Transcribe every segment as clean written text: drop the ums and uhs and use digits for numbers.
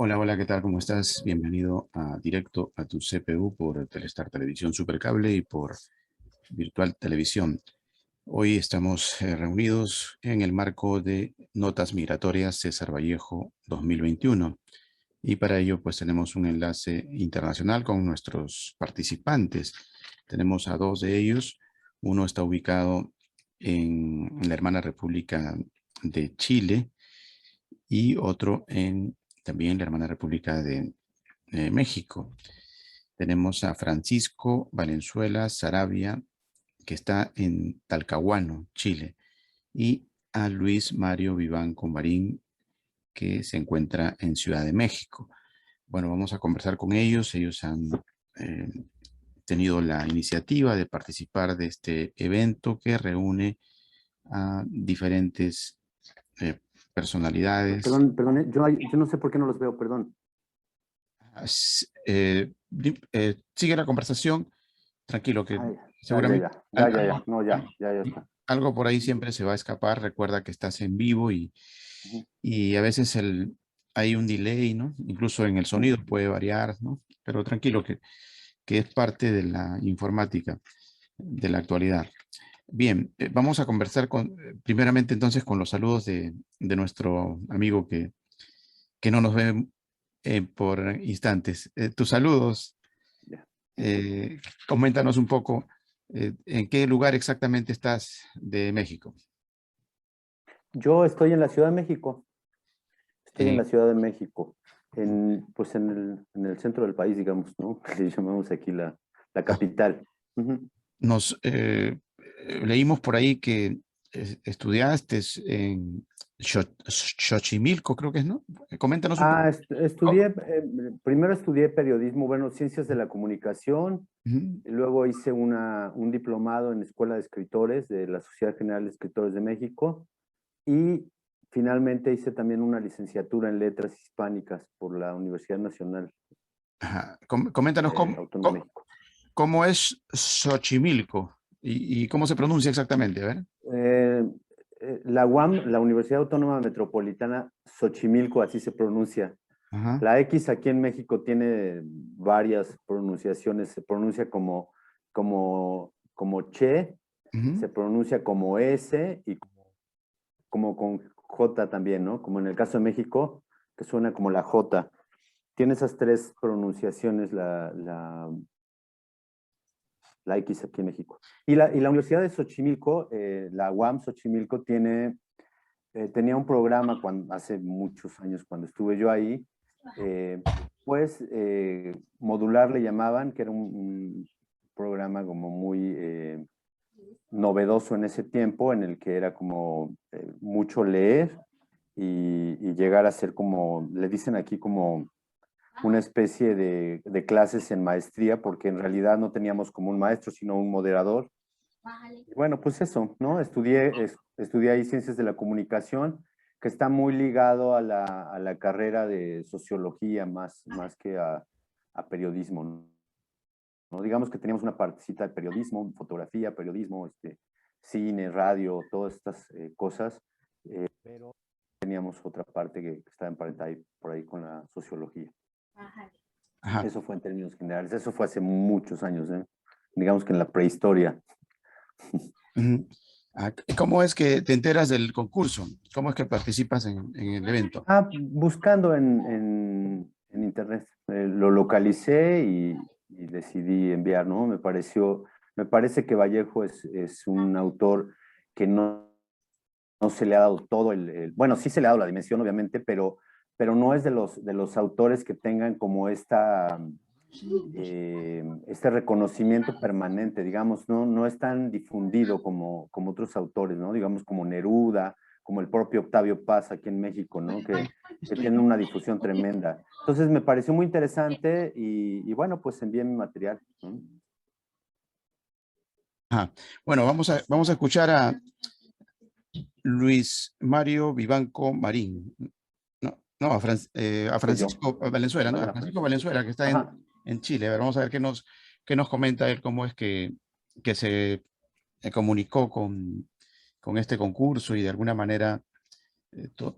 Hola, hola, ¿qué tal? ¿Cómo estás? Bienvenido a Directo a tu CPU por Telestar Televisión Supercable y por Virtual Televisión. Hoy estamos reunidos en el marco de Notas Migratorias César Vallejo 2021 y para ello pues tenemos un enlace internacional con nuestros participantes. Tenemos a dos de ellos. Uno está ubicado en la hermana República de Chile y otro también la hermana República de México. Tenemos a Francisco Valenzuela Sarabia, que está en Talcahuano, Chile, y a Luis Mario Vivanco Marín, que se encuentra en Ciudad de México. Bueno, vamos a conversar con ellos. Ellos han eh, tenido la iniciativa de participar de este evento que reúne a diferentes eh, personalidades. Perdón, yo no sé por qué no los veo, perdón. Sigue la conversación, tranquilo, que Ay, seguramente ya. No, ya está. algo por ahí siempre se va a escapar. Recuerda que estás en vivo Ujú, y a veces hay un delay, ¿no? Incluso en el ujú. sonido puede variar, ¿no? Pero tranquilo, que es parte de la informática de la actualidad. Bien, vamos a conversar primeramente entonces con los saludos de nuestro amigo que no nos ve por instantes. Tus saludos. Ya. Eh, Coméntanos un poco en qué lugar exactamente estás de México. Yo estoy en la Ciudad de México. Estoy en Eh, la Ciudad de México, pues en el centro del país, digamos, ¿no? Le llamamos aquí la ah, capital. Ujú. nos leímos por ahí que estudiaste en Xochimilco, creo que es, ¿no? Coméntanos un poco. Estudié, primero estudié periodismo, bueno, ciencias de la comunicación, Ujú. y luego hice un diplomado en Escuela de Escritores de la Sociedad General de Escritores de México. Y finalmente hice también una licenciatura en Letras Hispánicas por la Universidad Nacional Ajá. Coméntanos Autónoma de México. cómo es Xochimilco y cómo se pronuncia exactamente, a ver. Eh, la UAM, la Universidad Autónoma Metropolitana Xochimilco, así se pronuncia. Ajá. La X aquí en México tiene varias pronunciaciones. Se pronuncia como Che, Ujú. se pronuncia como S y como con J también, ¿no? Como en el caso de México, que suena como la J. Tiene esas tres pronunciaciones la X aquí en México. Y la Universidad de Xochimilco, la UAM Xochimilco, tenía un programa hace muchos años, cuando estuve yo ahí, eh, modular le llamaban, que era un programa como muy novedoso en ese tiempo, en el que era como mucho leer y llegar a ser como, le dicen aquí como una especie de clases en maestría, porque en realidad no teníamos como un maestro, sino un moderador. Y bueno, pues eso, ¿no? Estudié ahí ciencias de la comunicación, que está muy ligado a la carrera de sociología más que a periodismo, ¿no? Digamos que teníamos una partecita de periodismo, fotografía, periodismo, cine, radio, todas estas cosas, pero teníamos otra parte que estaba emparentada por ahí con la sociología. Ajá. Eso fue en términos generales, eso fue hace muchos años, ¿eh? Digamos que en la prehistoria. Ujú. ¿Cómo es que te enteras del concurso? ¿Cómo es que participas en el evento? Buscando en internet, lo localicé y decidí enviar, ¿no? Me parece que Vallejo es un autor que no se le ha dado todo bueno, sí se le ha dado la dimensión, obviamente, pero no es de los autores que tengan como este reconocimiento permanente, digamos, no es tan difundido como otros autores, ¿no? Digamos, como Neruda, como el propio Octavio Paz aquí en México, ¿no? Que tienen una difusión tremenda. Entonces me pareció muy interesante y bueno, pues envié mi material, ¿no? Ajá. Bueno, vamos a escuchar a Luis Mario Vivanco Marín. No, a Soy yo. Francisco Valenzuela, ¿no? A Bueno, Francisco Francisco. Valenzuela, que está Ajá. en Chile. A ver, vamos a ver qué nos comenta él, cómo es que se comunicó con este concurso y de alguna manera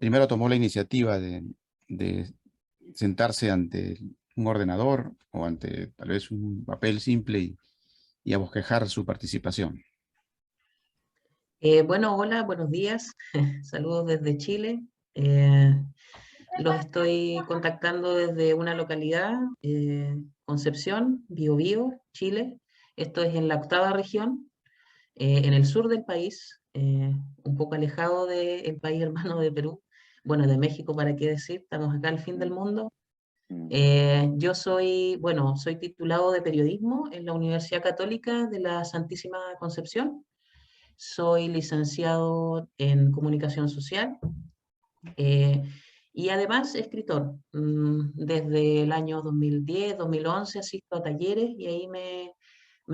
primero tomó la iniciativa de sentarse ante un ordenador o ante tal vez un papel simple y a bosquejar su participación. Bueno, hola, buenos días. Saludos desde Chile. Eh, los estoy contactando desde una localidad, Concepción, Biobío, Chile. Esto es en la octava región, en el sur del país, un poco alejado del país hermano de Perú. Bueno, de México, ¿para qué decir? Estamos acá al fin del mundo. Yo soy, bueno, soy titulado de periodismo en la Universidad Católica de la Santísima Concepción. Soy licenciado en comunicación social, eh, y además escritor. Desde el año 2010, 2011 asisto a talleres y ahí me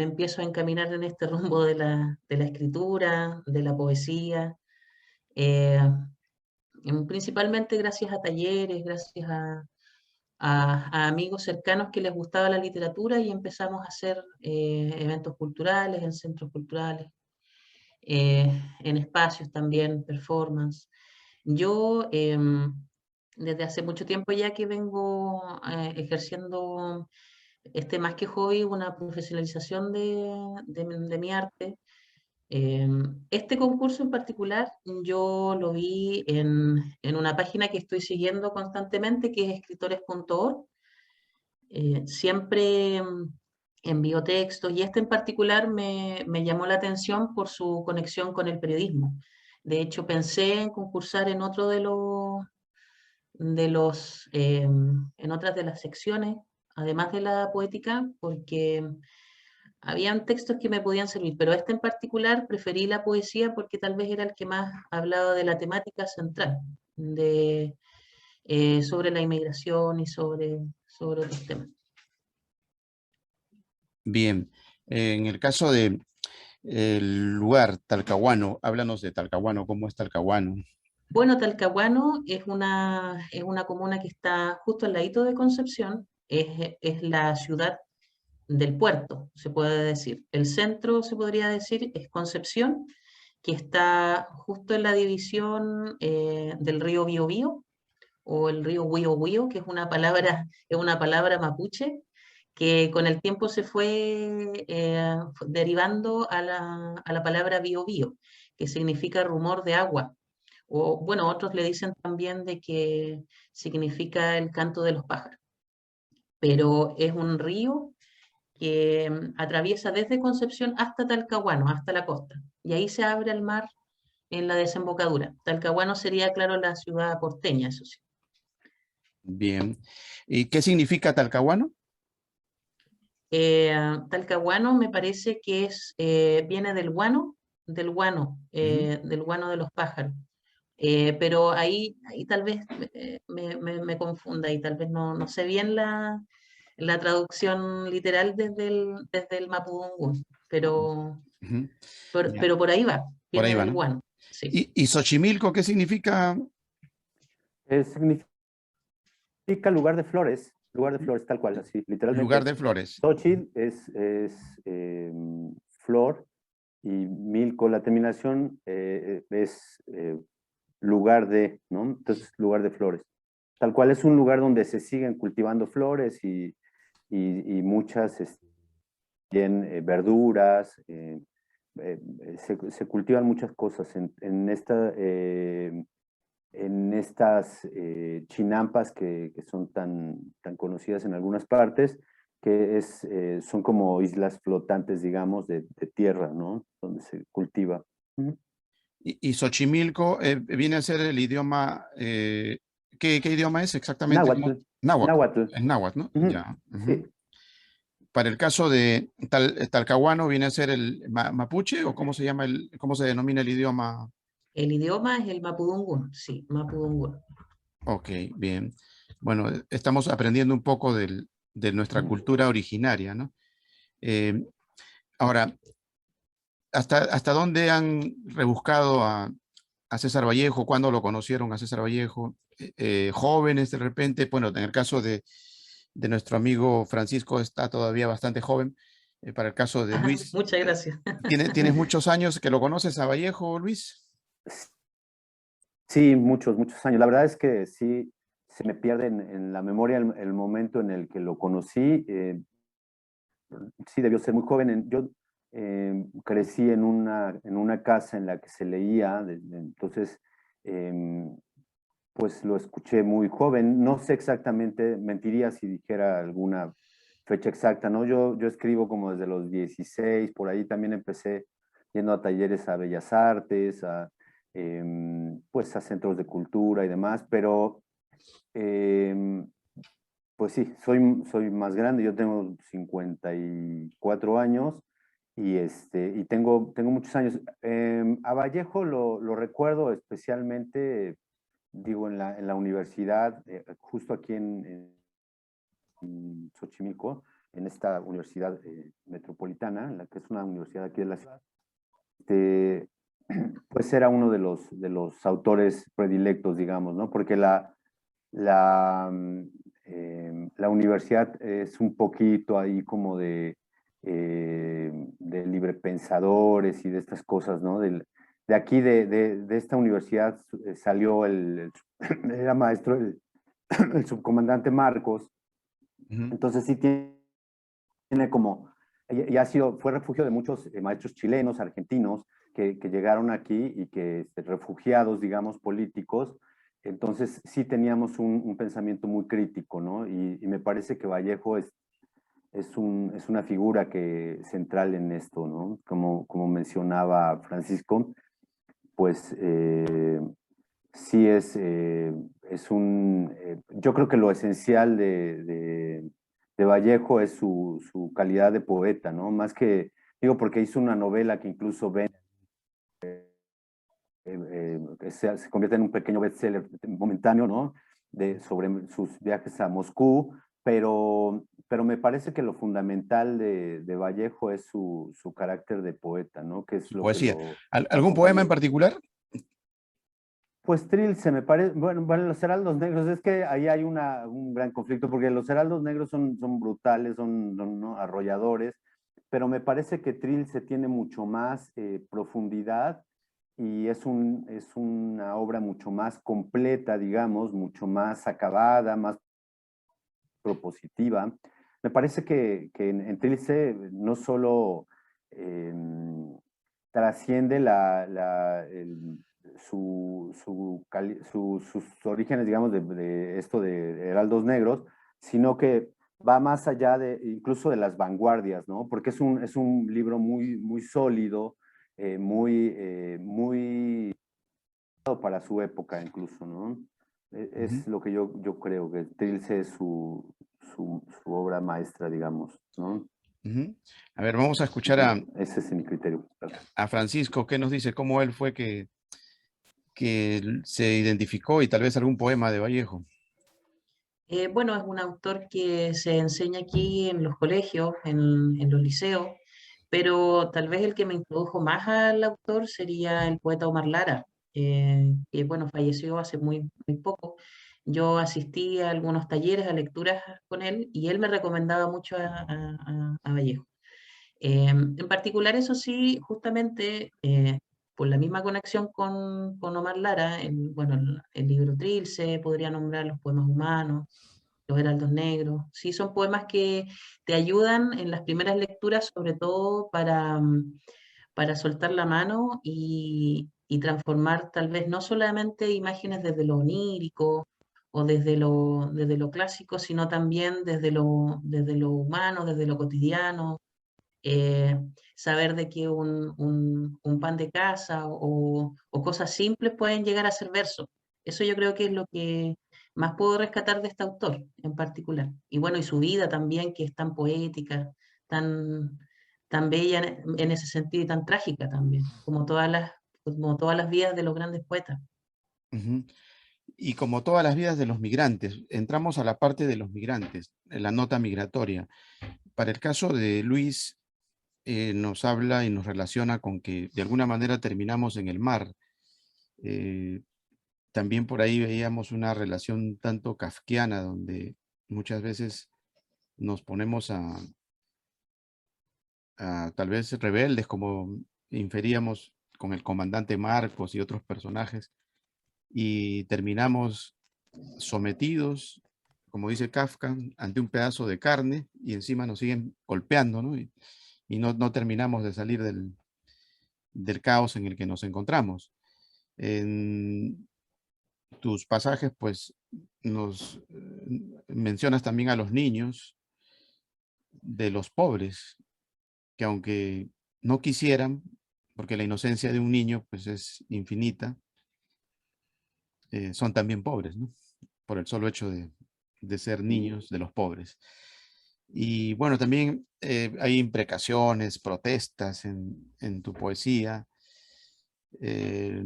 empiezo a encaminar en este rumbo de la escritura, de la poesía, eh, principalmente gracias a talleres, gracias a amigos cercanos que les gustaba la literatura y empezamos a hacer eventos culturales en centros culturales, en espacios también, performance. Yo desde hace mucho tiempo ya que vengo ejerciendo más que hobby, una profesionalización de mi arte. Este concurso en particular yo lo vi en una página que estoy siguiendo constantemente, que es escritores.org. Siempre envío textos y este en particular me llamó la atención por su conexión con el periodismo. De hecho, pensé en concursar en otro en otras de las secciones, además de la poética, porque habían textos que me podían servir, pero este en particular preferí la poesía porque tal vez era el que más hablaba de la temática central, sobre la inmigración y sobre otros temas. Bien, en el caso de el lugar Talcahuano, háblanos de Talcahuano, ¿cómo es Talcahuano? Bueno, Talcahuano es una comuna que está justo al ladito de Concepción, es la ciudad del puerto, se puede decir. El centro, se podría decir, es Concepción, que está justo en la división del río Biobío o el río Huío Huío, que es una palabra mapuche, que con el tiempo se fue derivando a la palabra Biobío, que significa rumor de agua. O bueno, otros le dicen también de que significa el canto de los pájaros. Pero es un río que atraviesa desde Concepción hasta Talcahuano, hasta la costa. Y ahí se abre el mar en la desembocadura. Talcahuano sería, claro, la ciudad porteña, eso sí. Bien, ¿y qué significa Talcahuano? Talcahuano me parece que viene Ujú. del guano de los pájaros. Pero ahí tal vez me confunda y tal vez no sé bien la traducción literal desde el Mapudungun, Ujú. Ya, pero por ahí va, por ahí viene va, del ¿no? guano, sí. ¿Y Xochimilco qué significa? Significa lugar de flores, tal cual, así, Lugar literalmente. de flores. Xochitl flor y Milco, la terminación es lugar de, ¿no? Entonces, lugar de flores. Tal cual es un lugar donde se siguen cultivando flores y muchas bien, verduras, se cultivan muchas cosas en estas chinampas que son tan conocidas en algunas partes, que son como islas flotantes, digamos, de tierra, ¿no? Donde se cultiva. Ujú. Y Xochimilco viene a ser el idioma, ¿qué idioma es exactamente? Náhuatl. Náhuatl, Náhuatl. es náhuatl, ¿no? Ujú. Ya. Ujú. Sí. Para el caso de Talcahuano, ¿viene a ser el mapuche o cómo se llama cómo se denomina el idioma? El idioma es el Mapudungun, sí, Mapudungun. Ok, bien. Bueno, estamos aprendiendo un poco de nuestra Ujú. cultura originaria, ¿no? Eh, ahora, ¿hasta dónde han rebuscado a César Vallejo? ¿Cuándo lo conocieron a César Vallejo? Jóvenes de repente, bueno, en el caso de nuestro amigo Francisco está todavía bastante joven. Para el caso de Luis, Muchas gracias. ¿tienes muchos años que lo conoces a Vallejo, Luis? Sí, muchos años. La verdad es que sí, se me pierde en la memoria el momento en el que lo conocí. Sí, debió ser muy joven. Yo crecí en una casa en la que se leía, entonces pues lo escuché muy joven. No sé exactamente, mentiría si dijera alguna fecha exacta, ¿no? Yo escribo como desde los 16, por ahí también empecé yendo a talleres a Bellas Artes, pues a centros de cultura y demás, pero pues sí, soy más grande, yo tengo 54 años y tengo muchos años. A Vallejo lo recuerdo especialmente, digo, en la universidad, justo aquí en Xochimilco, en esta universidad metropolitana, en la que es una universidad aquí de la ciudad. Este, pues era uno de los autores predilectos, digamos, ¿no? Porque la, la universidad es un poquito ahí como de librepensadores y de estas cosas, ¿no? De aquí, de esta universidad salió era maestro el subcomandante Marcos. Ujú. Entonces sí tiene como, y fue refugio de muchos maestros chilenos, argentinos, que llegaron aquí y que refugiados, digamos, políticos. Entonces sí teníamos un pensamiento muy crítico, ¿no? Y me parece que Vallejo es una figura central en esto, ¿no? Como mencionaba Francisco, pues sí yo creo que lo esencial de Vallejo es su calidad de poeta, ¿no? Más digo, porque hizo una novela que incluso ven, se convierte en un pequeño bestseller momentáneo, ¿no? Sobre sus viajes a Moscú, pero me parece que lo fundamental de Vallejo es su carácter de poeta, ¿no? Que es lo que Poesía. lo ¿Algún poema acompaña. en particular? Pues Trilce me parece, bueno, los heraldos negros, es que ahí hay un gran conflicto, porque los heraldos negros son brutales, ¿no? Arrolladores, pero me parece que Trilce tiene mucho más profundidad y es una obra mucho más completa, digamos, mucho más acabada, más propositiva. Me parece que en Trilce no solo eh, trasciende sus orígenes, digamos, de esto de Heraldos Negros, sino que va más allá incluso de las vanguardias, ¿no? Porque es un libro muy sólido, muy para su época incluso, ¿no? Ujú. Es lo que yo creo, que Trilce es su obra maestra, digamos, ¿no? Ujú. A ver, vamos a escuchar Ujú. Ese es mi criterio. a Francisco, ¿qué nos dice? ¿Cómo él fue que se identificó y tal vez algún poema de Vallejo? Bueno, es un autor que se enseña aquí en los colegios, en los liceos, pero tal vez el que me introdujo más al autor sería el poeta Omar Lara, que bueno, falleció hace muy poco. Yo asistí a algunos talleres, a lecturas con él, y él me recomendaba mucho a Vallejo. En particular, eso sí, justamente por la misma conexión con Omar Lara, bueno, el libro Trilce, podría nombrar Los poemas humanos, Los heraldos negros. Sí, son poemas que te ayudan en las primeras lecturas, sobre todo para soltar la mano y transformar tal vez no solamente imágenes desde lo onírico o desde lo clásico, sino también desde lo humano, desde lo cotidiano, eh, saber de que un pan de casa o cosas simples pueden llegar a ser versos. Eso yo creo que es lo que más puedo rescatar de este autor en particular. Y bueno, y su vida también, que es tan poética, tan, tan bella en ese sentido y tan trágica también, como todas las vidas de los grandes poetas. Ujú. Y como todas las vidas de los migrantes, entramos a la parte de los migrantes, en la nota migratoria. Para el caso de Luis, nos habla y nos relaciona con que de alguna manera terminamos en el mar. Eh, También por ahí veíamos una relación tanto kafkiana, donde muchas veces nos ponemos a tal vez rebeldes, como inferíamos con el comandante Marcos y otros personajes, y terminamos sometidos, como dice Kafka, ante un pedazo de carne y encima nos siguen golpeando, ¿no? Y no terminamos de salir del caos en el que nos encontramos. En tus pasajes, pues, nos mencionas también a los niños de los pobres, que aunque no quisieran, porque la inocencia de un niño, pues, es infinita, son también pobres, ¿no? Por el solo hecho de ser niños de los pobres. Y bueno, también hay imprecaciones, protestas en tu poesía. eh,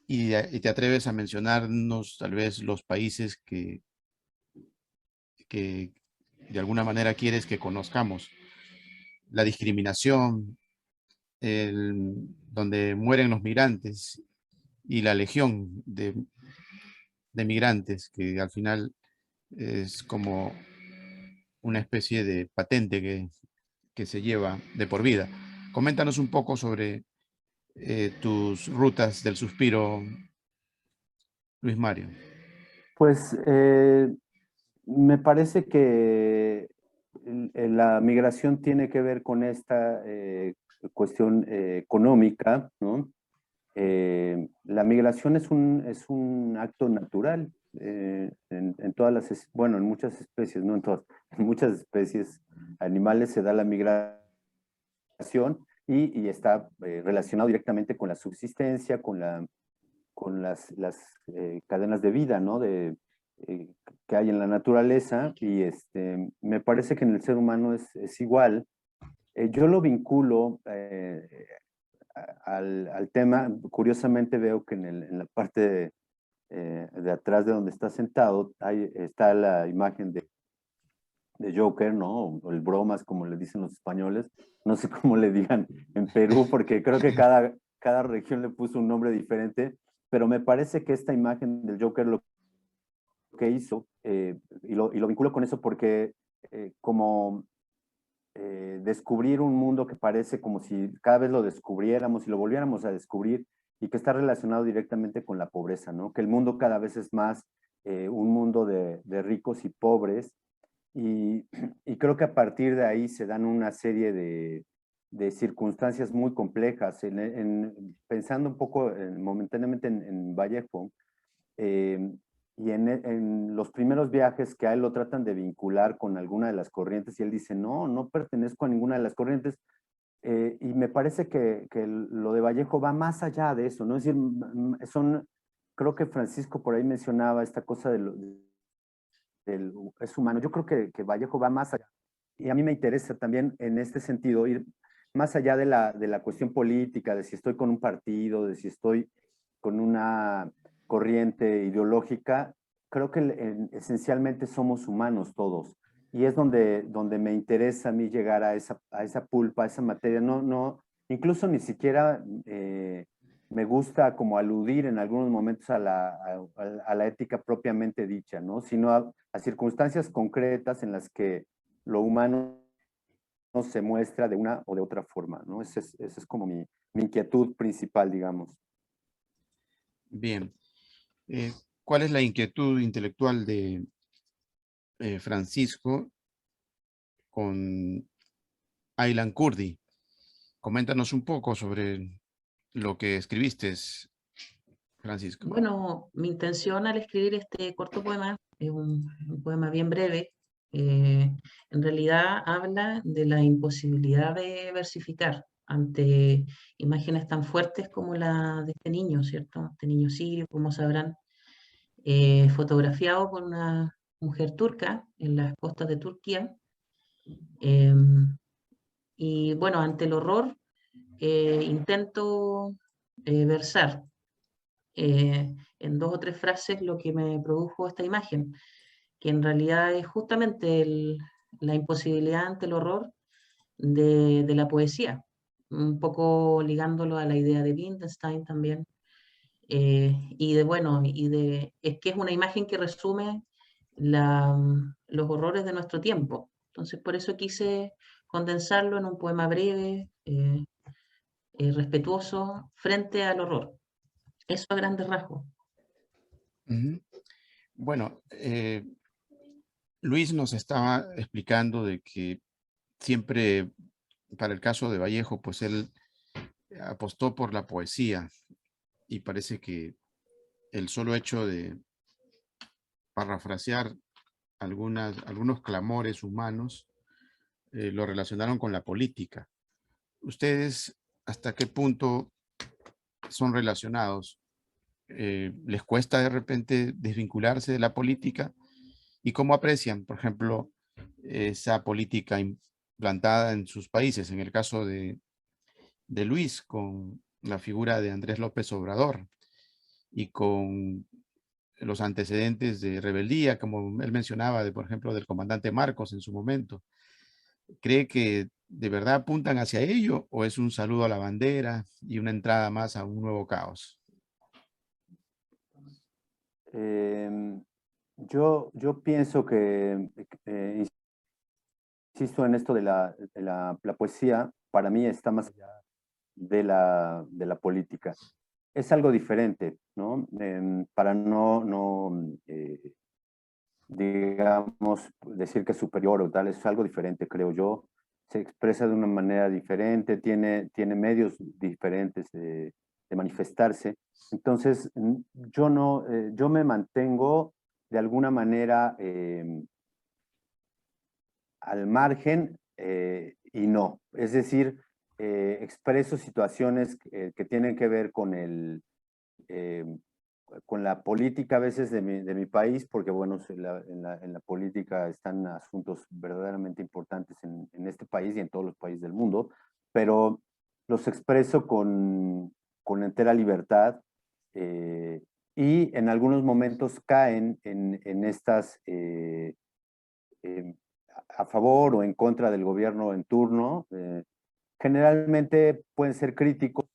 y te atreves a mencionarnos tal vez los países que de alguna manera quieres que conozcamos. La discriminación, donde mueren los migrantes y la legión de migrantes, que al final es como una especie de patente que se lleva de por vida. Coméntanos un poco sobre tus rutas del suspiro, Luis Mario. Pues me parece que la migración tiene que ver con esta cuestión económica, ¿no? La migración es un acto natural en todas las, bueno, en muchas especies, no en todas, en muchas especies animales se da la migración y está relacionado directamente con la subsistencia, con las cadenas de vida, ¿no? Eh, que hay en la naturaleza y me parece que en el ser humano es igual. Yo lo vinculo al tema, curiosamente veo que en la parte de atrás de donde está sentado está la imagen de Joker, ¿no? O el bromas, como le dicen los españoles. No sé cómo le digan en Perú, porque creo que cada región le puso un nombre diferente, pero me parece que esta imagen del Joker lo que hizo, y lo vinculo con eso porque como descubrir un mundo que parece como si cada vez lo descubriéramos y lo volviéramos a descubrir y que está relacionado directamente con la pobreza, ¿no? Que el mundo cada vez es más un mundo de ricos y pobres y, y, creo que a partir de ahí se dan una serie de circunstancias muy complejas. Pensando un poco momentáneamente en Vallejo, y en los primeros viajes que a él lo tratan de vincular con alguna de las corrientes y él dice, no, no pertenezco a ninguna de las corrientes. Y me parece que lo de Vallejo va más allá de eso, ¿no? Es decir, creo que Francisco por ahí mencionaba esta cosa del es humano. Yo creo que Vallejo va más allá. Y a mí me interesa también en este sentido ir más allá de la cuestión política, de si estoy con un partido, de si estoy con una corriente ideológica. Creo que esencialmente somos humanos todos. Y es donde me interesa a mí llegar a esa pulpa, a esa materia. Incluso ni siquiera me gusta como aludir en algunos momentos a la ética propiamente dicha, ¿no? Sino a circunstancias concretas en las que lo humano se muestra de una o de otra forma, ¿no? Esa es como mi inquietud principal, digamos. Bien. ¿Cuál es la inquietud intelectual de Francisco con Aylan Kurdi? Coméntanos un poco sobre lo que escribiste, Francisco. Bueno, mi intención al escribir este corto poema es un poema bien breve. En realidad habla de la imposibilidad de versificar ante imágenes tan fuertes como la de este niño, ¿cierto? Este niño sirio, como sabrán, fotografiado por una mujer turca en las costas de Turquía. Y bueno, ante el horror, intento versar en dos o tres frases lo que me produjo esta imagen, que en realidad es justamente la imposibilidad ante el horror de la poesía, un poco ligándolo a la idea de Wittgenstein también, bueno, es que es una imagen que resume los horrores de nuestro tiempo. Entonces, por eso quise condensarlo en un poema breve, respetuoso, frente al horror. Eso a grandes rasgos. Bueno, Luis nos estaba explicando de que siempre, para el caso de Vallejo, pues él apostó por la poesía y parece que el solo hecho de parafrasear algunos clamores humanos lo relacionaron con la política. ¿Ustedes hasta qué punto son relacionados? ¿Les cuesta de repente desvincularse de la política? ¿Y cómo aprecian, por ejemplo, esa política implantada en sus países? En el caso de Luis, con la figura de Andrés López Obrador y con los antecedentes de rebeldía, como él mencionaba, por ejemplo, del comandante Marcos en su momento. ¿Cree que de verdad apuntan hacia ello o es un saludo a la bandera y una entrada más a un nuevo caos? Em, yo pienso que, insisto en esto de la poesía, para mí está más allá de la política. Es algo diferente, ¿no? Para digamos, decir que es superior o tal, es algo diferente, creo yo. Se expresa de una manera diferente, tiene medios diferentes de manifestarse. Entonces, yo no, yo me mantengo de alguna manera al margen y no. Es decir, expreso situaciones que tienen que ver eh, con la política a veces de mi país, porque bueno, en la política están asuntos verdaderamente importantes en este país y en todos los países del mundo, pero los expreso con entera libertad y en algunos momentos caen en estas a favor o en contra del gobierno en turno. Generalmente pueden ser críticos,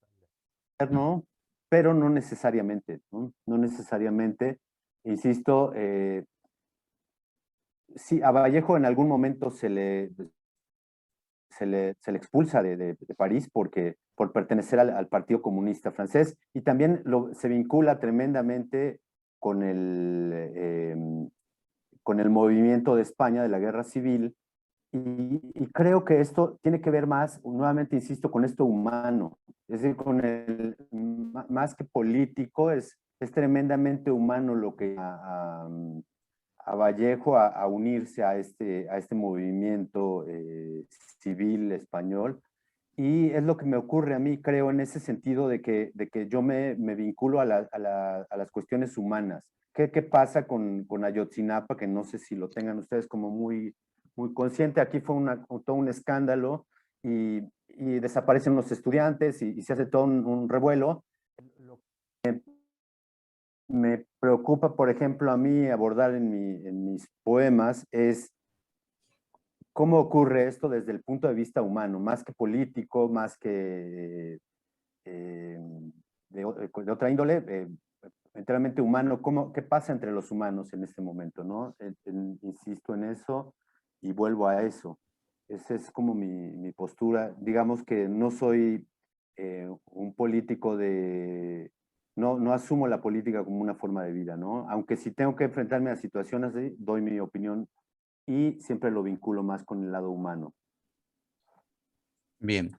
¿no? Pero no necesariamente, ¿no? No necesariamente. Insisto, sí, a Vallejo en algún momento se le expulsa de París por pertenecer al Partido Comunista Francés y también se vincula tremendamente con con el movimiento de España de la Guerra Civil. Y creo que esto tiene que ver más, nuevamente insisto, con esto humano, es decir, más que político, es tremendamente humano lo que a Vallejo a unirse a este movimiento civil español. Y es lo que me ocurre a mí, creo, en ese sentido de que yo me vinculo a las cuestiones humanas. ¿Qué pasa con Ayotzinapa? Que no sé si lo tengan ustedes como muy consciente. Aquí fue todo un escándalo y desaparecen los estudiantes y se hace todo un revuelo. Lo que me preocupa, por ejemplo, a mí abordar en mis poemas es cómo ocurre esto desde el punto de vista humano, más que político, más que de otra índole, enteramente humano. ¿Qué pasa entre los humanos en este momento, no? Insisto en eso y vuelvo a eso. Esa es como mi postura. Digamos que no soy un político no asumo la política como una forma de vida, ¿no? Aunque si tengo que enfrentarme a situaciones así, doy mi opinión y siempre lo vinculo más con el lado humano. Bien.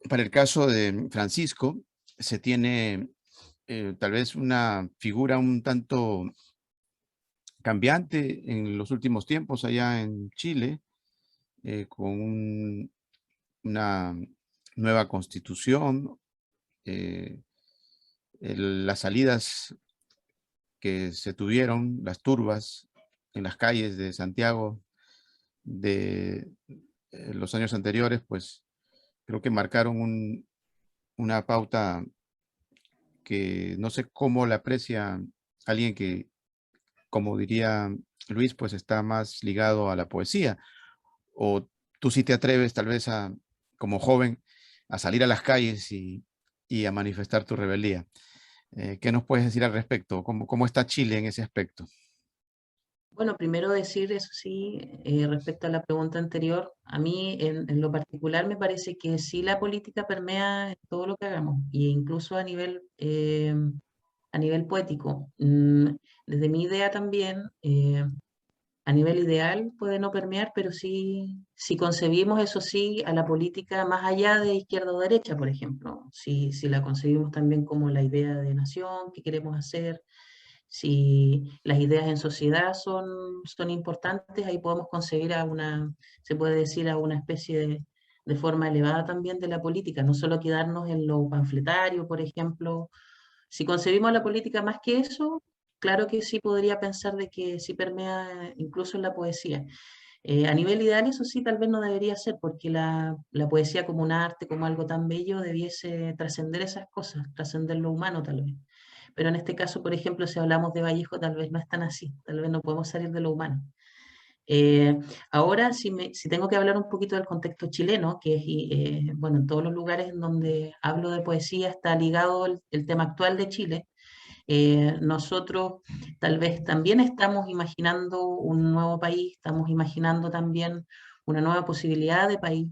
Para el caso de Francisco, se tiene tal vez una figura un tanto cambiante en los últimos tiempos allá en Chile, con una nueva constitución, las salidas que se tuvieron, las turbas en las calles de Santiago de los años anteriores, pues creo que marcaron una pauta que no sé cómo la aprecia alguien que, como diría Luis, pues está más ligado a la poesía. O tú sí te atreves tal vez como joven, a salir a las calles y a manifestar tu rebeldía. ¿Qué nos puedes decir al respecto? ¿Cómo está Chile en ese aspecto? Bueno, primero decir, eso sí, respecto a la pregunta anterior, a mí en lo particular me parece que sí la política permea en todo lo que hagamos, e incluso a nivel a nivel poético. Desde mi idea también, a nivel ideal puede no permear, pero sí, si concebimos eso sí a la política más allá de izquierda o derecha, por ejemplo, si la concebimos también como la idea de nación que queremos hacer, si las ideas en sociedad son importantes, ahí podemos concebir a una, se puede decir, a una especie de forma elevada también de la política, no solo quedarnos en lo panfletario, por ejemplo. Si concebimos la política más que eso, claro que sí podría pensar de que sí permea incluso en la poesía. A nivel ideal, eso sí, tal vez no debería ser, porque la poesía como un arte, como algo tan bello, debiese trascender esas cosas, trascender lo humano tal vez. Pero en este caso, por ejemplo, si hablamos de Vallejo, tal vez no es tan así, tal vez no podemos salir de lo humano. Eh, Ahora, si tengo que hablar un poquito del contexto chileno, que es, bueno, en todos los lugares en donde hablo de poesía está ligado el tema actual de Chile. Nosotros tal vez también estamos imaginando un nuevo país, estamos imaginando también una nueva posibilidad de país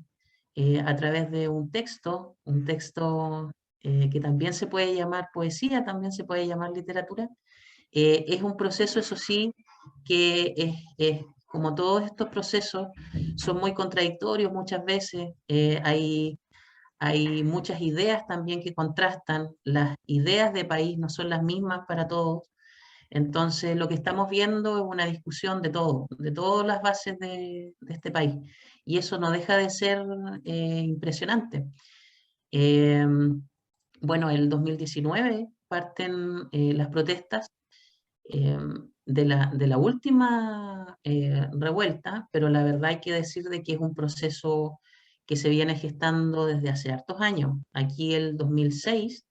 a través de un texto que también se puede llamar poesía, también se puede llamar literatura. Es un proceso, eso sí, que como todos estos procesos, son muy contradictorios muchas veces. Hay muchas ideas también que contrastan. Las ideas de país no son las mismas para todos. Entonces, lo que estamos viendo es una discusión de todas las bases de este país. Y eso no deja de ser impresionante. Eh, bueno, el 2019 parten las protestas eh, de la última revuelta, pero la verdad hay que decir de que es un proceso que se viene gestando desde hace hartos años. Aquí el 2006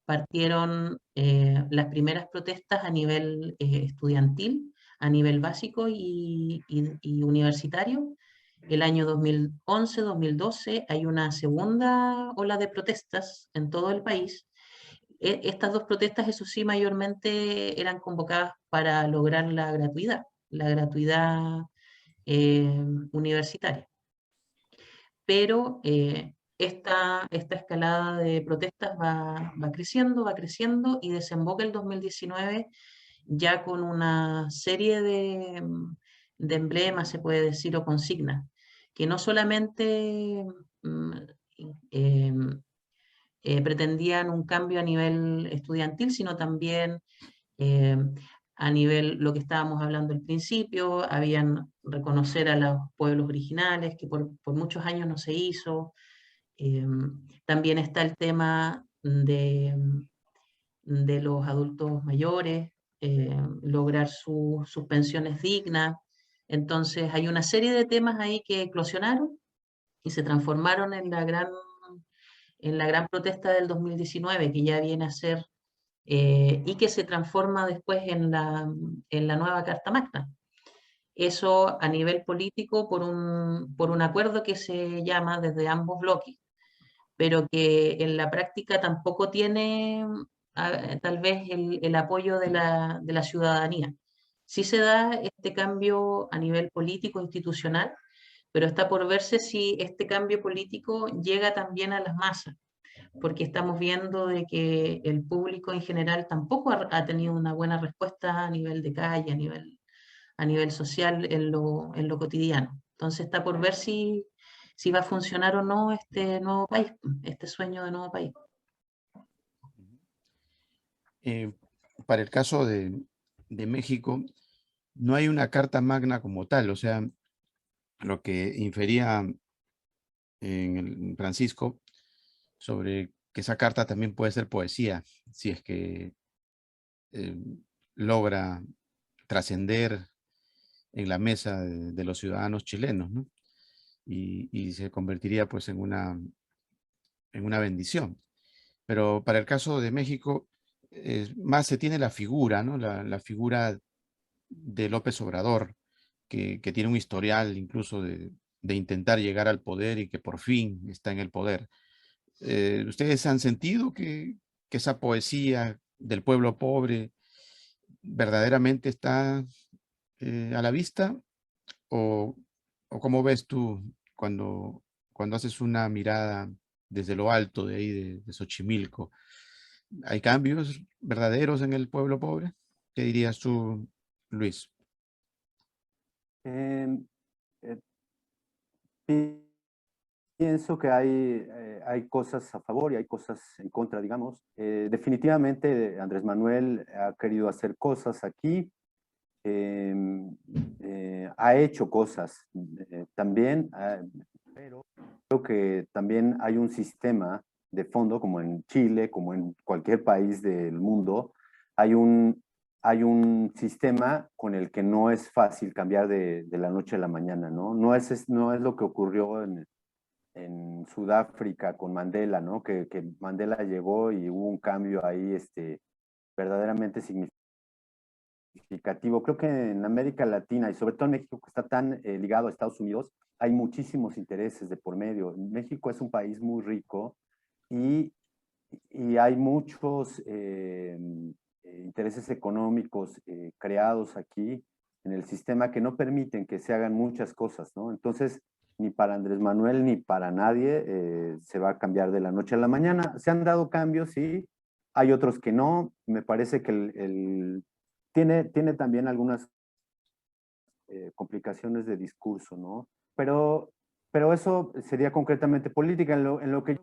partieron las primeras protestas a nivel estudiantil, a nivel básico y universitario. El año 2011-2012 hay una segunda ola de protestas en todo el país. Estas dos protestas, eso sí, mayormente eran convocadas para lograr la gratuidad universitaria. Pero esta escalada de protestas va creciendo y desemboca el 2019 ya con una serie de emblemas, se puede decir, o consignas, que no solamente mm, eh, pretendían un cambio a nivel estudiantil, sino también eh, a nivel, lo que estábamos hablando al principio, habían reconocer a los pueblos originales, que por muchos años no se hizo. Eh, También está el tema de los adultos mayores, lograr sus pensiones dignas. Entonces hay una serie de temas ahí que eclosionaron y se transformaron en la gran protesta del 2019, que ya viene a ser, y que se transforma después en la nueva Carta Magna. Eso a nivel político por un acuerdo que se llama desde ambos bloques, pero que en la práctica tampoco tiene tal vez el apoyo de la ciudadanía. Sí se da este cambio a nivel político institucional, pero está por verse si este cambio político llega también a las masas, porque estamos viendo de que el público en general tampoco ha tenido una buena respuesta a nivel de calle, a nivel social en lo cotidiano. Entonces está por ver si va a funcionar o no este nuevo país, este sueño de nuevo país. Eh, para el caso de México, no hay una carta magna como tal, o sea, lo que infería en Francisco sobre que esa carta también puede ser poesía, si es que eh, logra trascender en la mesa de los ciudadanos chilenos, ¿no? Y se convertiría pues en una bendición. Pero para el caso de México, más se tiene la figura, ¿no? La figura de López Obrador, que tiene un historial incluso de intentar llegar al poder y que por fin está en el poder. ¿Ustedes han sentido que esa poesía del pueblo pobre verdaderamente está a la vista? ¿O, o cómo ves tú cuando haces una mirada desde lo alto de ahí de Xochimilco? ¿Hay cambios verdaderos en el pueblo pobre? ¿Qué dirías tú, Luis? Eh, eh, pi- Pienso que hay cosas a favor y hay cosas en contra, digamos. Definitivamente Andrés Manuel ha querido hacer cosas aquí, eh, ha hecho cosas también, pero creo que también hay un sistema de fondo, como en Chile, como en cualquier país del mundo, hay hay un sistema con el que no es fácil cambiar de la noche a la mañana, ¿no? No es lo que ocurrió en Sudáfrica con Mandela, ¿no? Que Mandela llegó y hubo un cambio ahí verdaderamente significativo. Creo que en América Latina y sobre todo en México, que está tan ligado a Estados Unidos, hay muchísimos intereses de por medio. México es un país muy rico y, y hay muchos intereses económicos creados aquí en el sistema que no permiten que se hagan muchas cosas, ¿no? Entonces, ni para Andrés Manuel ni para nadie se va a cambiar de la noche a la mañana. Se han dado cambios, sí, hay otros que no. Me parece que tiene también algunas complicaciones de discurso, ¿no? Pero eso sería concretamente política. En lo que yo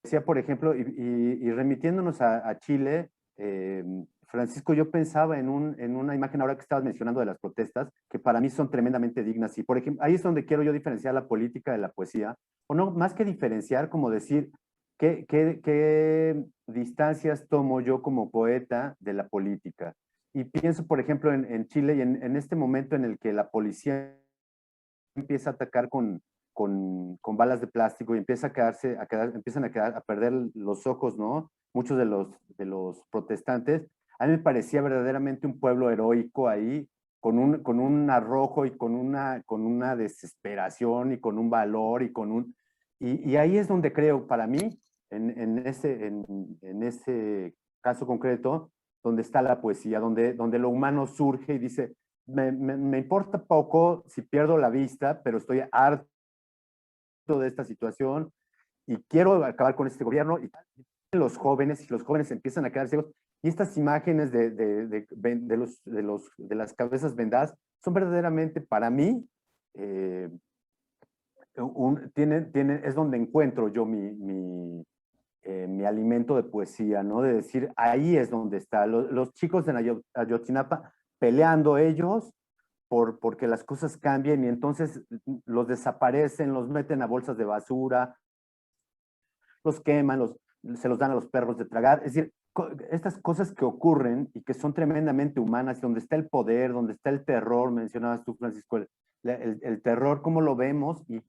decía, por ejemplo, y remitiéndonos a Chile, Francisco, yo pensaba en una imagen ahora que estabas mencionando de las protestas, que para mí son tremendamente dignas. Y, por ejemplo, ahí es donde quiero yo diferenciar la política de la poesía, o no, más que diferenciar, como decir, ¿qué distancias tomo yo como poeta de la política? Y pienso, por ejemplo, en Chile y en este momento en el que la policía empieza a atacar con balas de plástico y empieza empiezan a perder los ojos, ¿no? Muchos de los protestantes. A mí me parecía verdaderamente un pueblo heroico ahí, con un arrojo y con una desesperación y con un valor y y ahí es donde creo, para mí, en ese caso concreto, donde está la poesía, donde lo humano surge y dice, me importa poco si pierdo la vista, pero estoy harto de esta situación y quiero acabar con este gobierno. Y los jóvenes empiezan a quedar ciegos. Y estas imágenes de las cabezas vendadas son verdaderamente para mí, es donde encuentro yo mi alimento de poesía, ¿no? De decir, ahí es donde está. Los chicos de Ayotzinapa peleando ellos porque las cosas cambien y entonces los desaparecen, los meten a bolsas de basura, los queman, se los dan a los perros de tragar. Es decir, estas cosas que ocurren y que son tremendamente humanas, donde está el poder, donde está el terror, mencionabas tú, Francisco, el terror, cómo lo vemos, y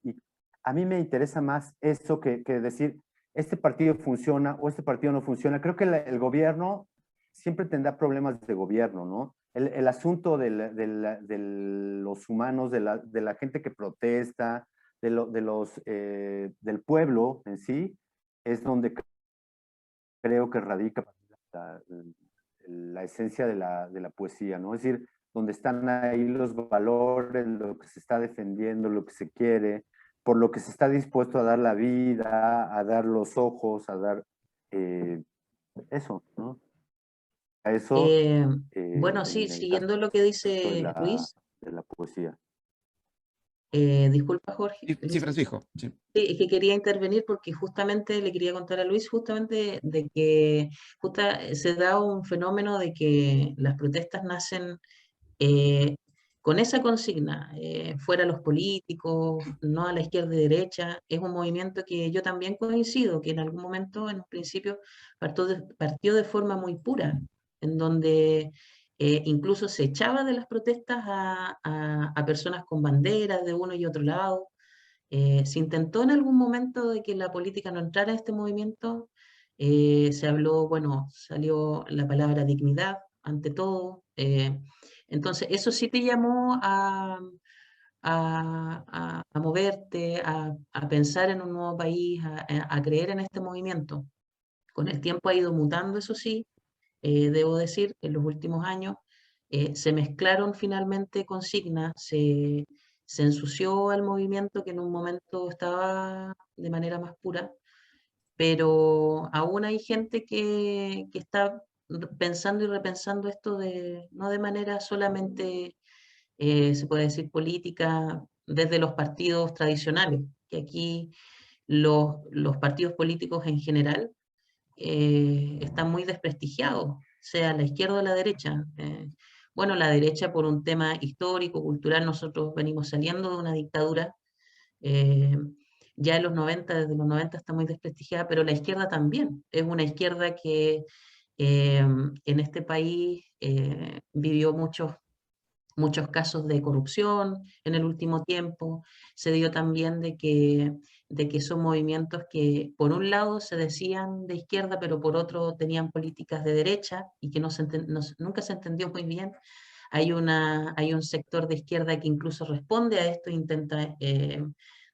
a mí me interesa más eso que decir, este partido funciona o este partido no funciona. Creo que el gobierno siempre tendrá problemas de gobierno, ¿no? El asunto de los humanos, de la gente que protesta, del pueblo en sí, es donde creo que radica la, la esencia de la poesía, ¿no? Es decir, donde están ahí los valores, lo que se está defendiendo, lo que se quiere, por lo que se está dispuesto a dar la vida, a dar los ojos, a dar eh, eso, ¿no? A eso Eh, bueno, sí, en el caso siguiendo lo que dice Luis, de la poesía. disculpa Jorge, Sí, sí, Luis. Francisco. Sí. Sí, es que quería intervenir porque justamente le quería contar a Luis justamente de que se da un fenómeno de que las protestas nacen eh, con esa consigna, fuera los políticos, no a la izquierda y derecha. Es un movimiento que yo también coincido, que en algún momento, en un principio, partió de forma muy pura, en donde incluso se echaba de las protestas a personas con banderas de uno y otro lado. Se intentó en algún momento de que la política no entrara a este movimiento. Se habló, bueno, salió la palabra dignidad ante todo. Entonces, eso sí te llamó a moverte, a pensar en un nuevo país, a creer en este movimiento. Con el tiempo ha ido mutando, eso sí, debo decir, en los últimos años se mezclaron finalmente consignas, se ensució al movimiento que en un momento estaba de manera más pura pero aún hay gente que está pensando y repensando esto no de manera solamente, se puede decir, política desde los partidos tradicionales, que aquí los partidos políticos en general están muy desprestigiados, sea la izquierda o la derecha. Bueno, la derecha por un tema histórico, cultural, nosotros venimos saliendo de una dictadura, eh, ya en los 90, desde los 90 está muy desprestigiada, pero la izquierda también. Es una izquierda que en este país vivió muchos casos de corrupción en el último tiempo. Se dio también de que son movimientos que por un lado se decían de izquierda, pero por otro tenían políticas de derecha y que nunca se entendió muy bien. Hay un sector de izquierda que incluso responde a esto e intenta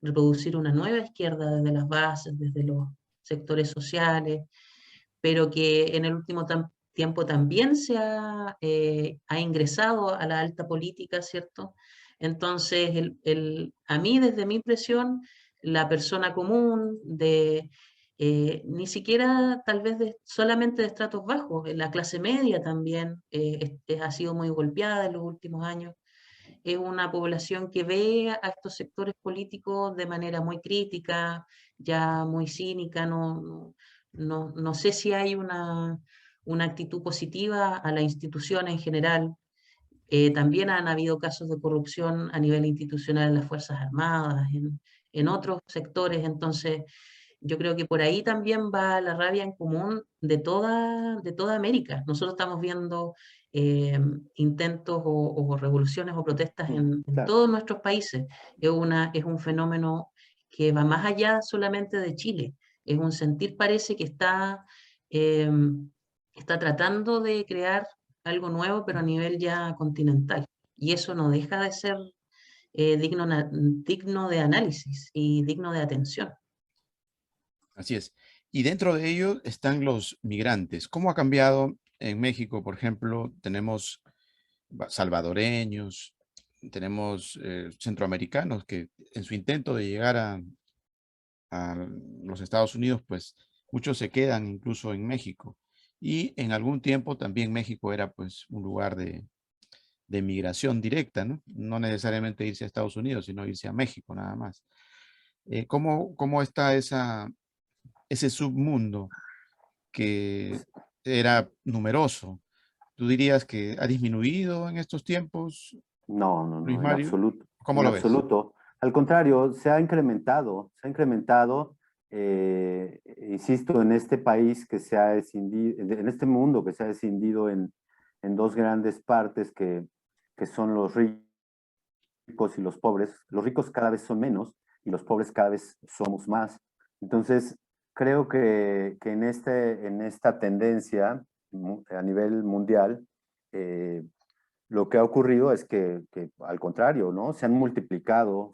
reproducir una nueva izquierda desde las bases, desde los sectores sociales, pero que en el último tiempo también ha ingresado a la alta política, ¿cierto? Entonces, a mí, desde mi impresión, la persona común ni siquiera tal vez solamente de estratos bajos, la clase media también ha sido muy golpeada en los últimos años. Es una población que ve a estos sectores políticos de manera muy crítica, ya muy cínica. No sé si hay una actitud positiva a la institución en general. También han habido casos de corrupción a nivel institucional en las Fuerzas Armadas, en otros sectores. Entonces, yo creo que por ahí también va la rabia en común de toda América. Nosotros estamos viendo intentos o revoluciones o protestas en Claro. todos nuestros países. Es un fenómeno que va más allá solamente de Chile. Es un sentir, parece que eh, está tratando de crear algo nuevo, pero a nivel ya continental. Y eso no deja de ser digno de análisis y digno de atención. Así es. Y dentro de ello están los migrantes. ¿Cómo ha cambiado en México, por ejemplo? Tenemos salvadoreños, tenemos centroamericanos que en su intento de llegar a los Estados Unidos, pues muchos se quedan incluso en México. Y en algún tiempo también México era pues un lugar de migración directa, ¿no? No necesariamente irse a Estados Unidos, sino irse a México nada más. ¿Cómo está ese submundo que era numeroso? ¿Tú dirías que ha disminuido en estos tiempos, No, no, Luis no, en Mario? absoluto, ¿Cómo en lo ves? absoluto. Al contrario, se ha incrementado, insisto, en este país que se ha escindido, en este mundo que se ha escindido en dos grandes partes que son los ricos y los pobres. Los ricos cada vez son menos y los pobres cada vez somos más. Entonces, creo que en esta tendencia a nivel mundial, eh, lo que ha ocurrido es que, al contrario, ¿no? Se han multiplicado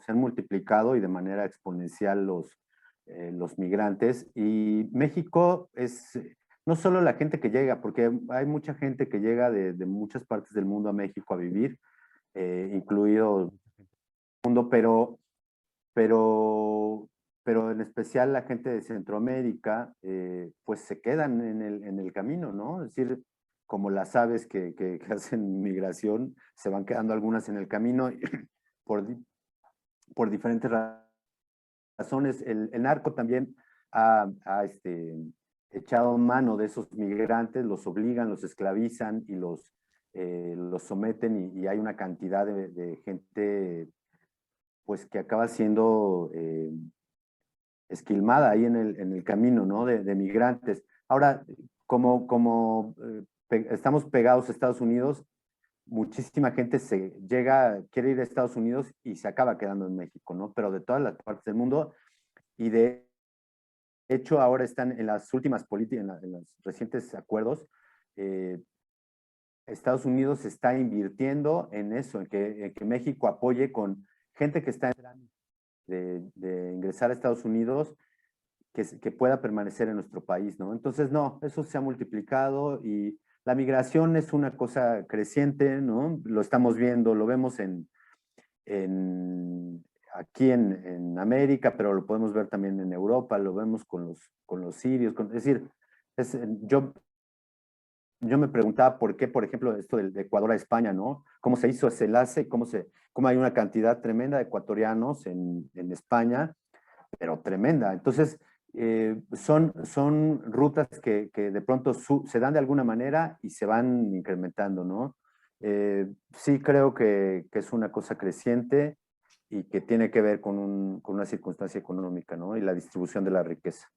y de manera exponencial los migrantes. Y México es no solo la gente que llega, porque hay mucha gente que llega de muchas partes del mundo a México a vivir, incluido el mundo, pero, pero en especial la gente de Centroamérica, pues se quedan en el camino, ¿no? Es decir, como las aves que hacen migración, se van quedando algunas en el camino por, por diferentes razones. El narco también ha echado mano de esos migrantes, los obligan, los esclavizan y los someten y hay una cantidad de gente pues que acaba siendo esquilmada ahí en el camino, ¿no? De migrantes. Ahora, estamos pegados a Estados Unidos, muchísima gente quiere ir a Estados Unidos y se acaba quedando en México, ¿no? Pero de todas las partes del mundo, y de hecho ahora están en las últimas políticas, en los recientes acuerdos, eh, Estados Unidos está invirtiendo en eso, en que México apoye con gente que está en de ingresar a Estados Unidos, que pueda permanecer en nuestro país, ¿no? Entonces, no, eso se ha multiplicado y la migración es una cosa creciente, ¿no? Lo estamos viendo, lo vemos aquí en América, pero lo podemos ver también en Europa, lo vemos con los sirios. Es decir, yo me preguntaba por qué, por ejemplo, esto de Ecuador a España, ¿no? ¿Cómo se hizo ese enlace? ¿Cómo hay una cantidad tremenda de ecuatorianos en España? Pero tremenda. Entonces, son rutas que de pronto se dan de alguna manera y se van incrementando, ¿no? Sí creo que es una cosa creciente y que tiene que ver con una circunstancia económica, ¿no? Y la distribución de la riqueza.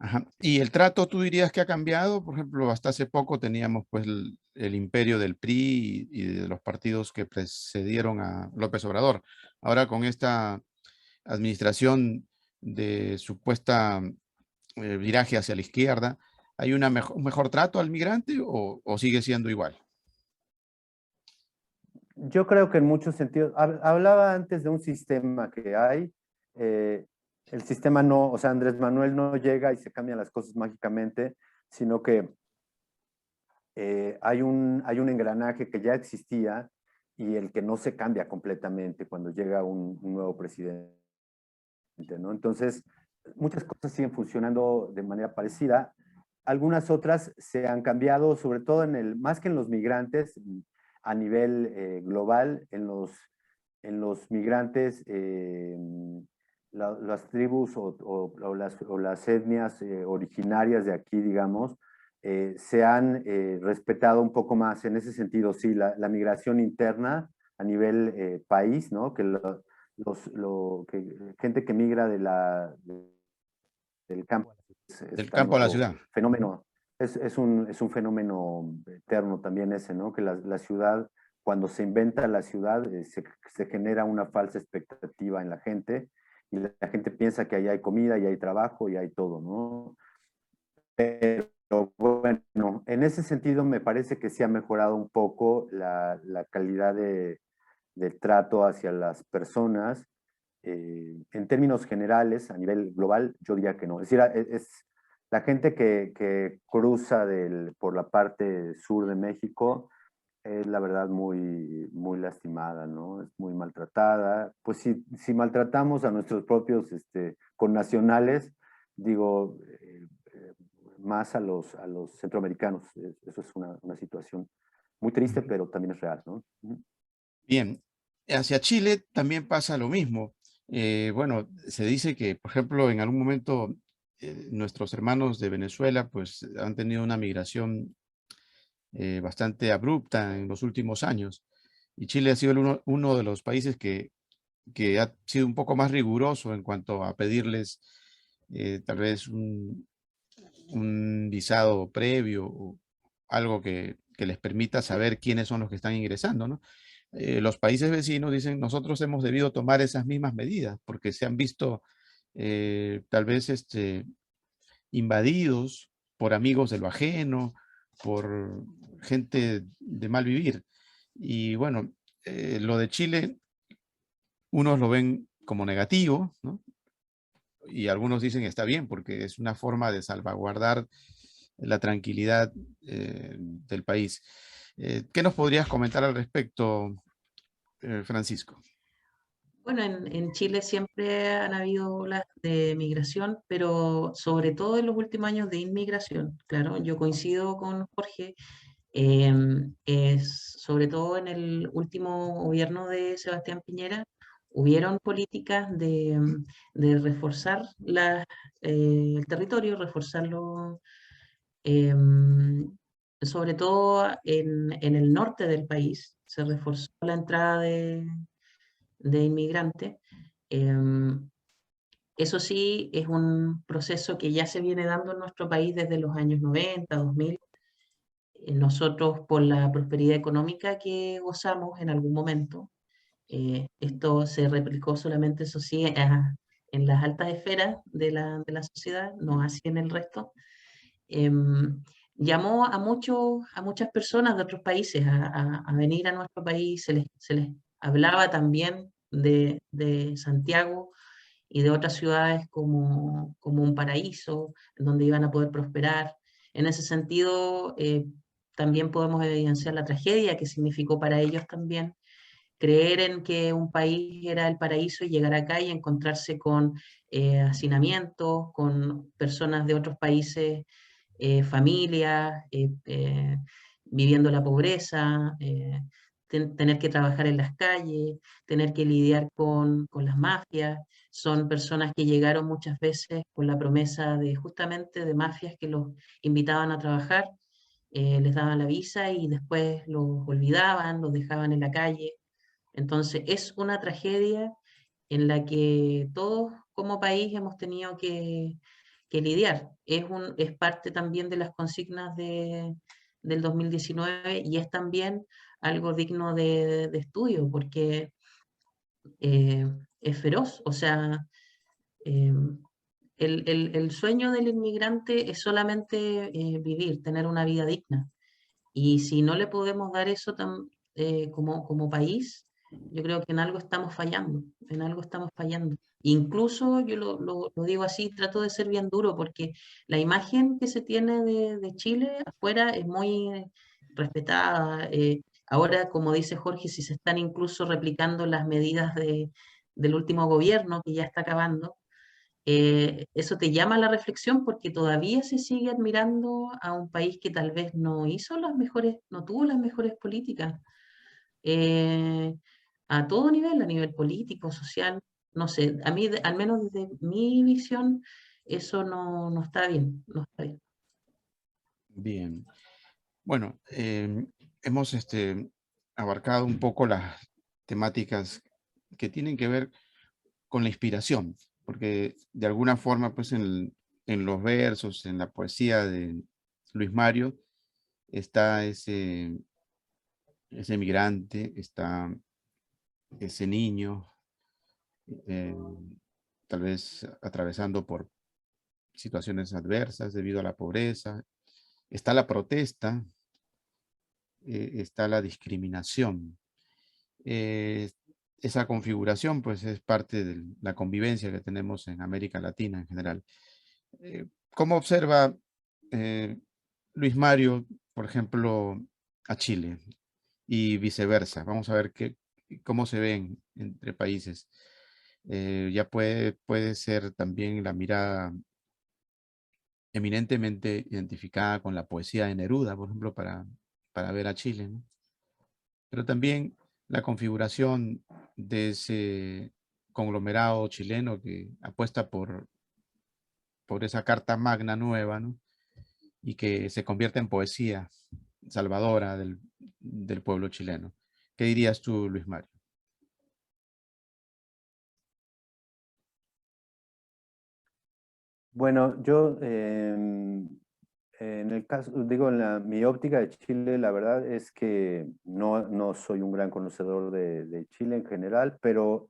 Ajá. ¿Y el trato tú dirías que ha cambiado? Por ejemplo, hasta hace poco teníamos pues el imperio del PRI y de los partidos que precedieron a López Obrador. Ahora con esta administración de supuesta viraje hacia la izquierda, ¿hay un mejor trato al migrante o sigue siendo igual? Yo creo que en muchos sentidos, hablaba antes de un sistema que hay, el sistema no, o sea, Andrés Manuel no llega y se cambian las cosas mágicamente, sino que hay un engranaje que ya existía y el que no se cambia completamente cuando llega un nuevo presidente, ¿no? Entonces, muchas cosas siguen funcionando de manera parecida, algunas otras se han cambiado, sobre todo más que en los migrantes, a nivel global, en los migrantes, las tribus o las etnias originarias de aquí, digamos, se han respetado un poco más. En ese sentido, sí, la migración interna a nivel país, ¿no? Que gente que migra del campo es Del también campo a la otro ciudad. fenómeno. Es un fenómeno eterno también ese, ¿no? Que la ciudad, cuando se inventa la ciudad, se genera una falsa expectativa en la gente y la gente piensa que ahí hay comida y hay trabajo y hay todo, ¿no? Pero bueno, en ese sentido me parece que sí ha mejorado un poco la calidad del trato hacia las personas. En términos generales, a nivel global, yo diría que no. Es decir, la gente que cruza por la parte sur de México es la verdad muy lastimada, ¿no? Es muy maltratada. Pues si maltratamos a nuestros propios connacionales, digo, más a los centroamericanos. Eso es una situación muy triste, pero también es real, ¿no? Bien, hacia Chile también pasa lo mismo. Bueno, se dice que, por ejemplo, en algún momento nuestros hermanos de Venezuela pues han tenido una migración bastante abrupta en los últimos años y Chile ha sido uno de los países que ha sido un poco más riguroso en cuanto a pedirles tal vez un visado previo o algo que les permita saber quiénes son los que están ingresando, ¿no? Los países vecinos dicen, nosotros hemos debido tomar esas mismas medidas porque se han visto tal vez invadidos por amigos de lo ajeno, por gente de mal vivir. Y bueno, lo de Chile, unos lo ven como negativo, ¿no? Y algunos dicen está bien porque es una forma de salvaguardar la tranquilidad del país. ¿Qué nos podrías comentar al respecto, Francisco? Bueno, en Chile siempre han habido olas de migración, pero sobre todo en los últimos años de inmigración. Claro, yo coincido con Jorge, sobre todo en el último gobierno de Sebastián Piñera, hubieron políticas de reforzar el territorio, reforzarlo, em, sobre todo en el norte del país, se reforzó la entrada de inmigrantes. Em, Eso sí, es un proceso que ya se viene dando en nuestro país desde los años 90, 2000. Nosotros, por la prosperidad económica que gozamos en algún momento, esto se replicó solamente, eso sí, en las altas esferas de la sociedad, no así en el resto. Llamó a muchas personas de otros países a venir a nuestro país, se les hablaba también de Santiago y de otras ciudades como un paraíso, en donde iban a poder prosperar. En ese sentido, también podemos evidenciar la tragedia que significó para ellos también creer en que un país era el paraíso y llegar acá y encontrarse con hacinamientos, con personas de otros países, familias, viviendo la pobreza, tener que trabajar en las calles, tener que lidiar con las mafias. Son personas que llegaron muchas veces con la promesa de justamente de mafias que los invitaban a trabajar, les daban la visa y después los olvidaban, los dejaban en la calle. Entonces es una tragedia en la que todos como país hemos tenido que lidiar. Es parte también de las consignas del 2019 y es también algo digno de estudio porque eh, es feroz. O sea, eh, el sueño del inmigrante es solamente vivir, tener una vida digna. Y si no le podemos dar eso como país, yo creo que en algo estamos fallando, en algo estamos fallando. Incluso yo lo digo así, trato de ser bien duro, porque la imagen que se tiene de Chile afuera es muy respetada. Ahora, como dice Jorge, si se están incluso replicando las medidas del último gobierno, que ya está acabando, eso te llama a la reflexión porque todavía se sigue admirando a un país que tal vez no hizo las mejores, no tuvo las mejores políticas, eh, a todo nivel, a nivel político, social, no sé, a mí, al menos desde mi visión, eso no está bien, no está bien. Bien. Bueno, hemos abarcado un poco las temáticas que tienen que ver con la inspiración, porque de alguna forma, pues en los versos, en la poesía de Luis Mario, está ese migrante, está ese niño, eh, tal vez atravesando por situaciones adversas debido a la pobreza, está la protesta, está la discriminación. Eh, Esa configuración pues es parte de la convivencia que tenemos en América Latina en general. ¿Cómo observa eh, Luis Mario, por ejemplo, a Chile y viceversa? Vamos a ver cómo se ven entre países. Ya puede ser también la mirada eminentemente identificada con la poesía de Neruda, por ejemplo, para ver a Chile, ¿no? Pero también la configuración de ese conglomerado chileno que apuesta por esa carta magna nueva, ¿no? Y que se convierte en poesía salvadora del pueblo chileno. ¿Qué dirías tú, Luis Mario? Bueno, yo en el caso, digo, mi óptica de Chile, la verdad es que no soy un gran conocedor de Chile en general, pero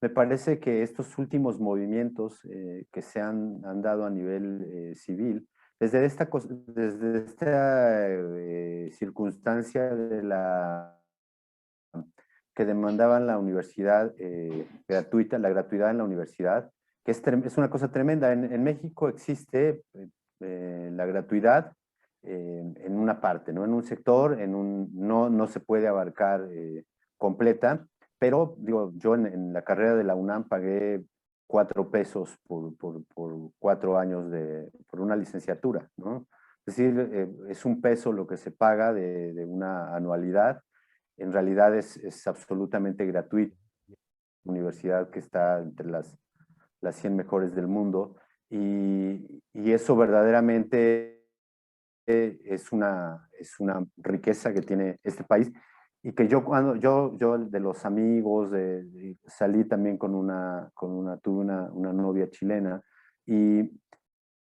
me parece que estos últimos movimientos que se han dado a nivel civil, desde esta circunstancia que demandaban la universidad gratuita, la gratuidad en la universidad, que es una cosa tremenda. En México existe la gratuidad en una parte, ¿no? En un sector, no se puede abarcar completa, pero digo, yo en la carrera de la UNAM pagué 4 pesos por 4 años por una licenciatura, ¿no? Es decir, es 1 peso lo que se paga de una anualidad. En realidad es absolutamente gratuito. Universidad que está entre las 100 mejores del mundo, y eso verdaderamente es una riqueza que tiene este país, y que cuando yo de los amigos, salí también tuve una novia chilena, y,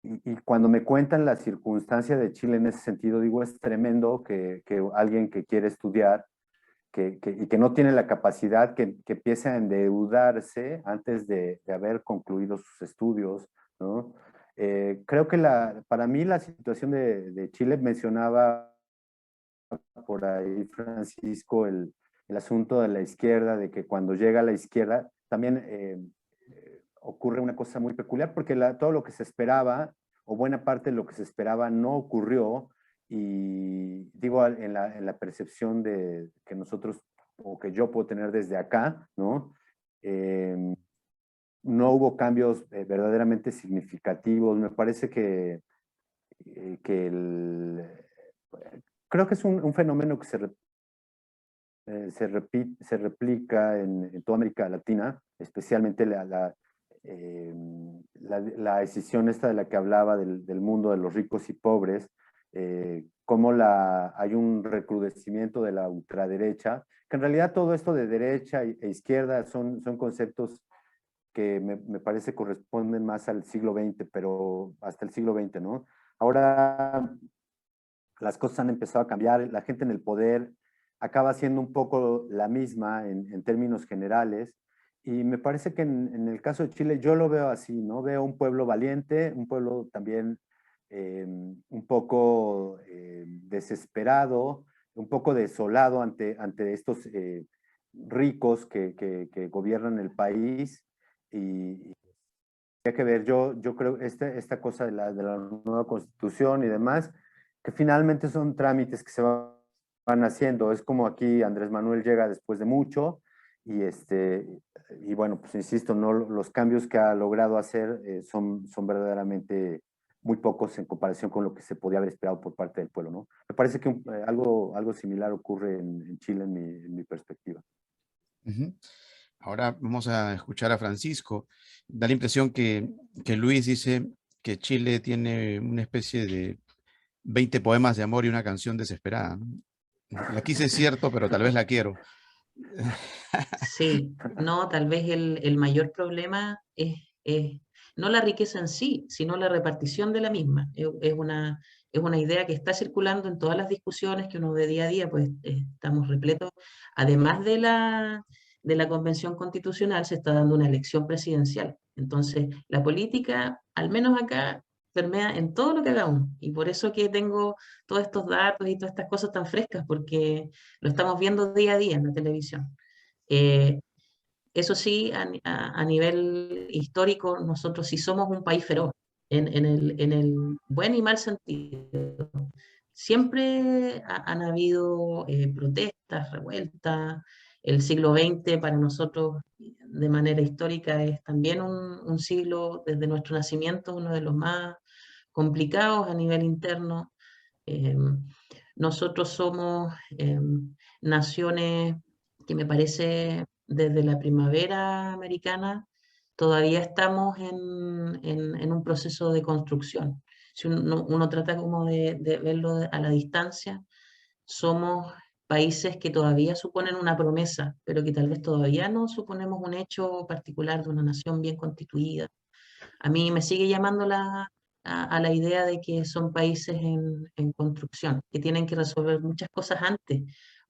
y cuando me cuentan la circunstancia de Chile en ese sentido, digo, es tremendo que alguien que quiere estudiar y que no tiene la capacidad, que empiece a endeudarse antes de haber concluido sus estudios, ¿no? Creo que para mí la situación de Chile, mencionaba por ahí Francisco el asunto de la izquierda, de que cuando llega a la izquierda también ocurre una cosa muy peculiar, porque todo lo que se esperaba, o buena parte de lo que se esperaba, no ocurrió. Y digo, en la percepción de que nosotros o que yo puedo tener desde acá, ¿no? No hubo cambios verdaderamente significativos. Me parece que creo que es un fenómeno que se replica en toda América Latina, especialmente la decisión esta de la que hablaba del mundo de los ricos y pobres, cómo hay un recrudecimiento de la ultraderecha, que en realidad todo esto de derecha e izquierda son conceptos que me parece corresponden más al siglo XX, pero hasta el siglo XX, ¿no? Ahora las cosas han empezado a cambiar, la gente en el poder acaba siendo un poco la misma en términos generales, y me parece que en el caso de Chile yo lo veo así, ¿no? Veo un pueblo valiente, un pueblo también un poco desesperado, un poco desolado ante estos ricos que gobiernan el país, y hay que ver, yo creo esta cosa de la nueva constitución y demás, que finalmente son trámites que se van haciendo. Es como aquí Andrés Manuel llega después de mucho, y bueno, pues insisto, no, los cambios que ha logrado hacer son verdaderamente muy pocos en comparación con lo que se podía haber esperado por parte del pueblo, ¿no? Me parece que algo similar ocurre en Chile en mi perspectiva. Ujú. Ahora vamos a escuchar a Francisco. Da la impresión que Luis dice que Chile tiene una especie de 20 poemas de amor y una canción desesperada, ¿no? La quise es cierto, pero tal vez la quiero. Sí, no, tal vez el mayor problema es no la riqueza en sí, sino la repartición de la misma. Es una idea que está circulando en todas las discusiones que uno ve día a día, pues estamos repletos. Además de la Convención Constitucional, se está dando una elección presidencial. Entonces, la política, al menos acá, permea en todo lo que hagamos. Y por eso que tengo todos estos datos y todas estas cosas tan frescas, porque lo estamos viendo día a día en la televisión. Eh, Eso sí, a nivel histórico, nosotros sí somos un país feroz, en el buen y mal sentido. Siempre han habido protestas, revueltas. El siglo XX para nosotros, de manera histórica, es también un siglo, desde nuestro nacimiento, uno de los más complicados a nivel interno. Eh, Nosotros somos naciones que me parece desde la primavera americana todavía estamos en un proceso de construcción. Si uno trata como de verlo a la distancia, somos países que todavía suponen una promesa, pero que tal vez todavía no suponemos un hecho particular de una nación bien constituida. A mí me sigue llamando a la idea de que son países en construcción, que tienen que resolver muchas cosas antes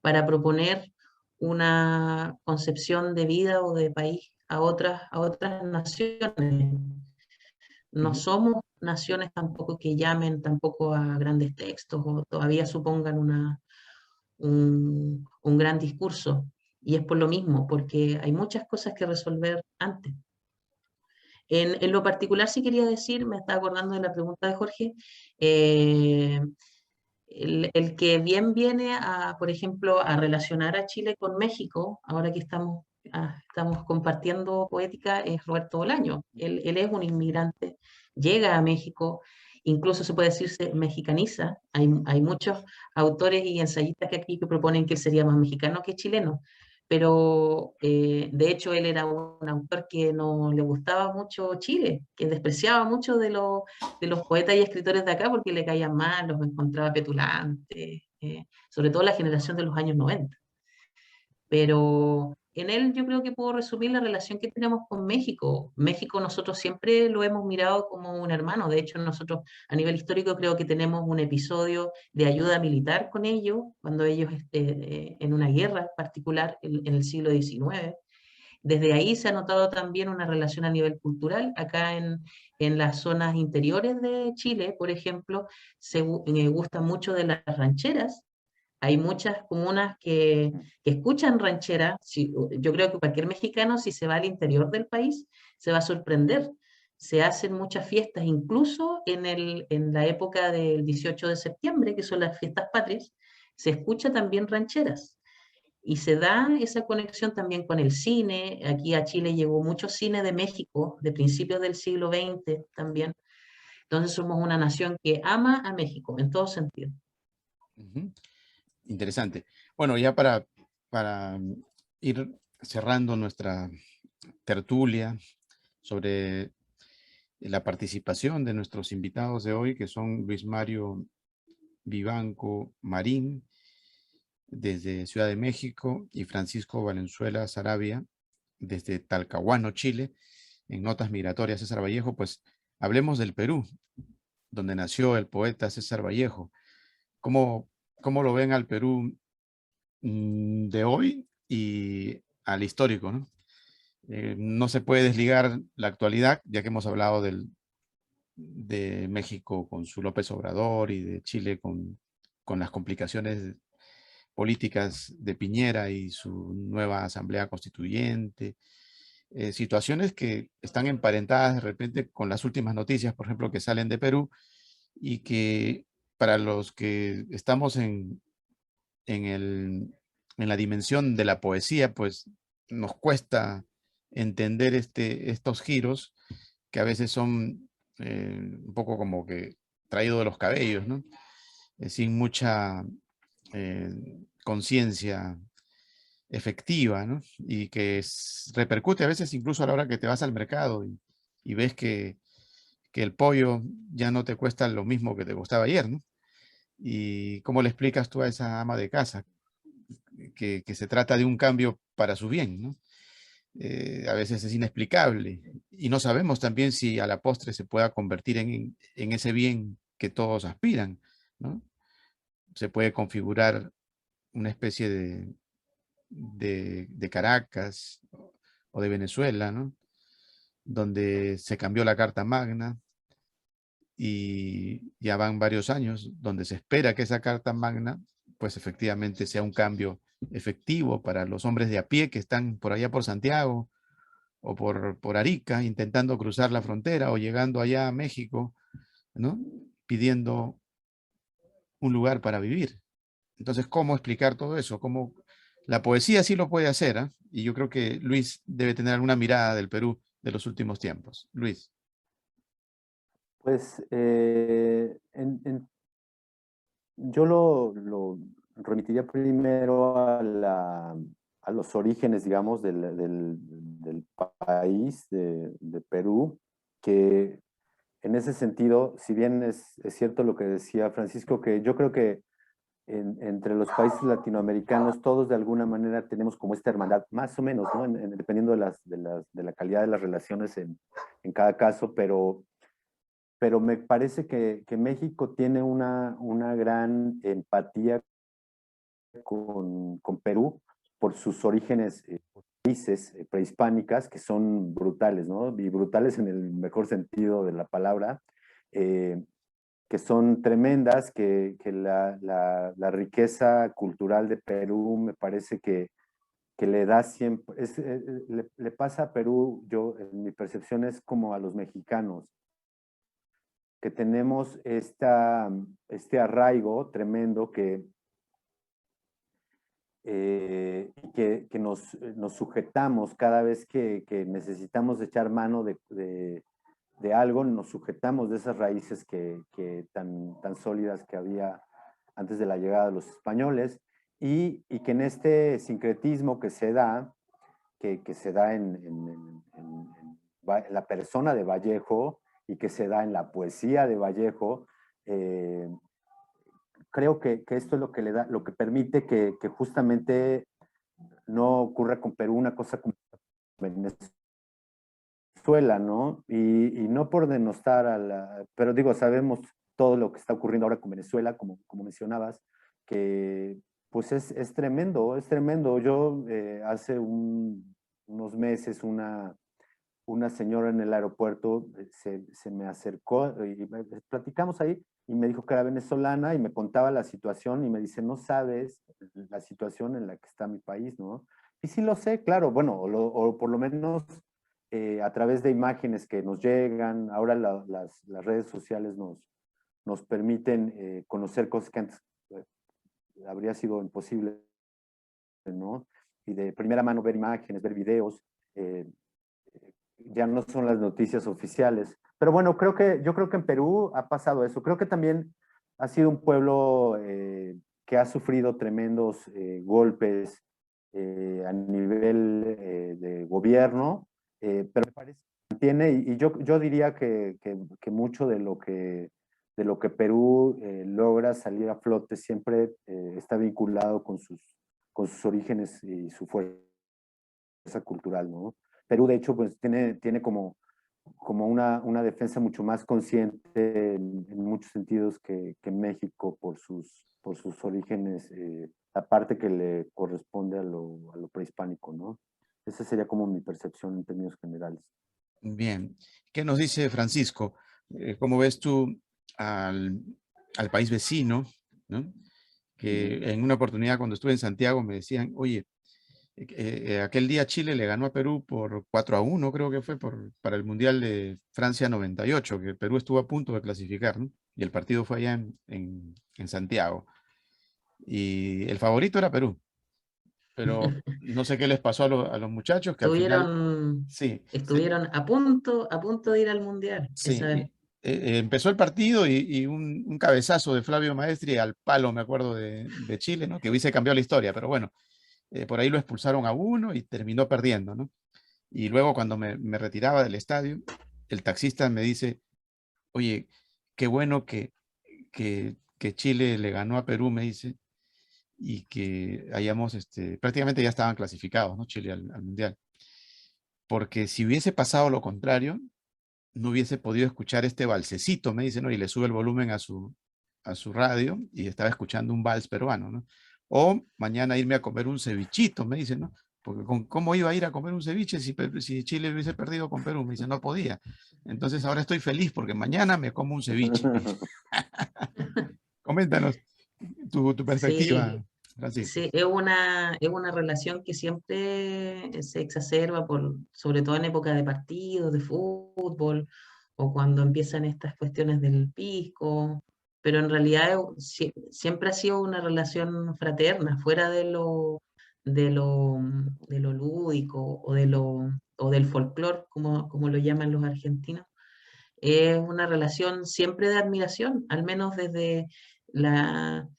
para proponer una concepción de vida o de país a otras naciones. No Ujú. somos naciones tampoco que llamen tampoco a grandes textos o todavía supongan un gran discurso. Y es por lo mismo, porque hay muchas cosas que resolver antes. En lo particular, sí quería decir, me estaba acordando de la pregunta de Jorge, eh, el que bien viene a, por ejemplo, a relacionar a Chile con México, ahora que estamos compartiendo poética, es Roberto Bolaño. Él es un inmigrante, llega a México, incluso se puede decir se mexicaniza. Hay muchos autores y ensayistas que aquí que proponen que él sería más mexicano que chileno, pero de hecho él era un autor que no le gustaba mucho Chile, que despreciaba mucho de los poetas y escritores de acá porque le caían mal, los encontraba petulantes, sobre todo la generación de los años 90. Pero en él yo creo que puedo resumir la relación que tenemos con México. México nosotros siempre lo hemos mirado como un hermano. De hecho, nosotros a nivel histórico creo que tenemos un episodio de ayuda militar con ellos, cuando ellos en una guerra particular en el siglo XIX. Desde ahí se ha notado también una relación a nivel cultural. Acá en las zonas interiores de Chile, por ejemplo, me gusta mucho de las rancheras. Hay muchas comunas que escuchan ranchera. Yo creo que cualquier mexicano, si se va al interior del país, se va a sorprender. Se hacen muchas fiestas, incluso en la época del 18 de septiembre, que son las fiestas patrias, se escucha también rancheras. Y se da esa conexión también con el cine. Aquí a Chile llegó mucho cine de México, de principios del siglo XX también. Entonces somos una nación que ama a México en todo sentido. Ujú. Interesante. Bueno, ya para ir cerrando nuestra tertulia sobre la participación de nuestros invitados de hoy, que son Luis Mario Vivanco Marín, desde Ciudad de México, y Francisco Valenzuela Sarabia, desde Talcahuano, Chile, en Notas Migratorias César Vallejo. Pues hablemos del Perú, donde nació el poeta César Vallejo. ¿Cómo, cómo lo ven al Perú de hoy y al histórico, ¿no? No se puede desligar la actualidad, ya que hemos hablado de México con su López Obrador y de Chile con las complicaciones políticas de Piñera y su nueva asamblea constituyente. Situaciones que están emparentadas de repente con las últimas noticias, por ejemplo, que salen de Perú, y que para los que estamos en, el, en la dimensión de la poesía, pues nos cuesta entender estos giros que a veces son un poco como que traído de los cabellos, ¿no? Sin mucha eh, conciencia efectiva, ¿no? Y que repercute a veces incluso a la hora que te vas al mercado y ves que el pollo ya no te cuesta lo mismo que te costaba ayer, ¿no? ¿Y cómo le explicas tú a esa ama de casa que se trata de un cambio para su bien, ¿no? A veces es inexplicable y no sabemos también si a la postre se pueda convertir en ese bien que todos aspiran, ¿no? Se puede configurar una especie de Caracas o de Venezuela, ¿no? Donde se cambió la Carta Magna y ya van varios años donde se espera que esa Carta Magna pues efectivamente sea un cambio efectivo para los hombres de a pie que están por allá por Santiago o por Arica intentando cruzar la frontera o llegando allá a México, ¿no? Pidiendo un lugar para vivir. Entonces, ¿cómo explicar todo eso? ¿Cómo... La poesía sí lo puede hacer, ¿eh? Y yo creo que Luis debe tener alguna mirada del Perú de los últimos tiempos. Luis. Pues yo lo remitiría primero a los orígenes, digamos, del país, de Perú, que en ese sentido, si bien es cierto lo que decía Francisco, que yo creo que entre los países latinoamericanos todos de alguna manera tenemos como esta hermandad, más o menos, ¿no? Dependiendo de la calidad de las relaciones en cada caso, pero me parece que México tiene una gran empatía con Perú por sus orígenes países prehispánicas que son brutales, ¿no? Y brutales en el mejor sentido de la palabra, eh, que son tremendas, que la riqueza cultural de Perú me parece que le da siempre, le pasa a Perú, yo en mi percepción es como a los mexicanos, que tenemos este arraigo tremendo que nos sujetamos cada vez que necesitamos echar mano de algo, nos sujetamos de esas raíces que tan sólidas que había antes de la llegada de los españoles y que en este sincretismo que se da en la persona de Vallejo y que se da en la poesía de Vallejo, creo que esto es lo que le da, lo que permite que justamente no ocurra con Perú una cosa como Venezuela, ¿no? Y no por denostar pero digo, sabemos todo lo que está ocurriendo ahora con Venezuela, como mencionabas, que pues es tremendo, es tremendo. Yo hace unos meses una señora en el aeropuerto se me acercó y platicamos ahí y me dijo que era venezolana y me contaba la situación y me dice, no sabes la situación en la que está mi país, ¿no? Y sí lo sé, claro, bueno, o por lo menos a través de imágenes que nos llegan, ahora las redes sociales nos permiten conocer cosas que antes habría sido imposible ¿no? Y de primera mano ver imágenes, ver videos, ya no son las noticias oficiales. Pero bueno, yo creo que en Perú ha pasado eso. Creo que también ha sido un pueblo que ha sufrido tremendos golpes a nivel de gobierno, pero me parece que mantiene, y yo diría que mucho de lo que Perú logra salir a flote siempre está vinculado con sus orígenes y su fuerza cultural, ¿no? Perú, de hecho, pues tiene como una defensa mucho más consciente en muchos sentidos que México por sus orígenes, la parte que le corresponde a lo prehispánico, ¿no? Esa sería como mi percepción en términos generales. Bien. ¿Qué nos dice Francisco? ¿Cómo ves tú al, al país vecino, ¿no? Que en una oportunidad cuando estuve en Santiago me decían, oye, aquel día Chile le ganó a Perú por 4-1, creo que fue para el Mundial de Francia 98, que Perú estuvo a punto de clasificar, ¿no? Y el partido fue allá en Santiago. Y el favorito era Perú, pero no sé qué les pasó a los muchachos, que al final, Estuvieron, sí, estuvieron a punto de ir al Mundial esa sí, vez. empezó el partido y un cabezazo de Flavio Maestri al palo, me acuerdo, de Chile, ¿no? Que hubiese cambiado la historia, pero bueno, por ahí lo expulsaron a uno y terminó perdiendo, ¿no? Y luego cuando me retiraba del estadio, el taxista me dice, oye, qué bueno que Chile le ganó a Perú, me dice, y que hayamos, prácticamente ya estaban clasificados, ¿no? Chile al Mundial. Porque si hubiese pasado lo contrario, no hubiese podido escuchar este valsecito, me dice, ¿no? Y le sube el volumen a su radio y estaba escuchando un vals peruano, ¿no? O mañana irme a comer un cevichito, me dice, ¿no? Porque ¿cómo iba a ir a comer un ceviche si Chile hubiese perdido con Perú? Me dice, no podía. Entonces ahora estoy feliz porque mañana me como un ceviche. Coméntanos tu Sí, perspectiva, Francisco. sí, es una relación que siempre se exacerba, sobre todo en época de partidos, de fútbol, o cuando empiezan estas cuestiones del pisco, pero en realidad siempre ha sido una relación fraterna, fuera de lo lúdico o del folclore, como lo llaman los argentinos. Es una relación siempre de admiración, al menos desde la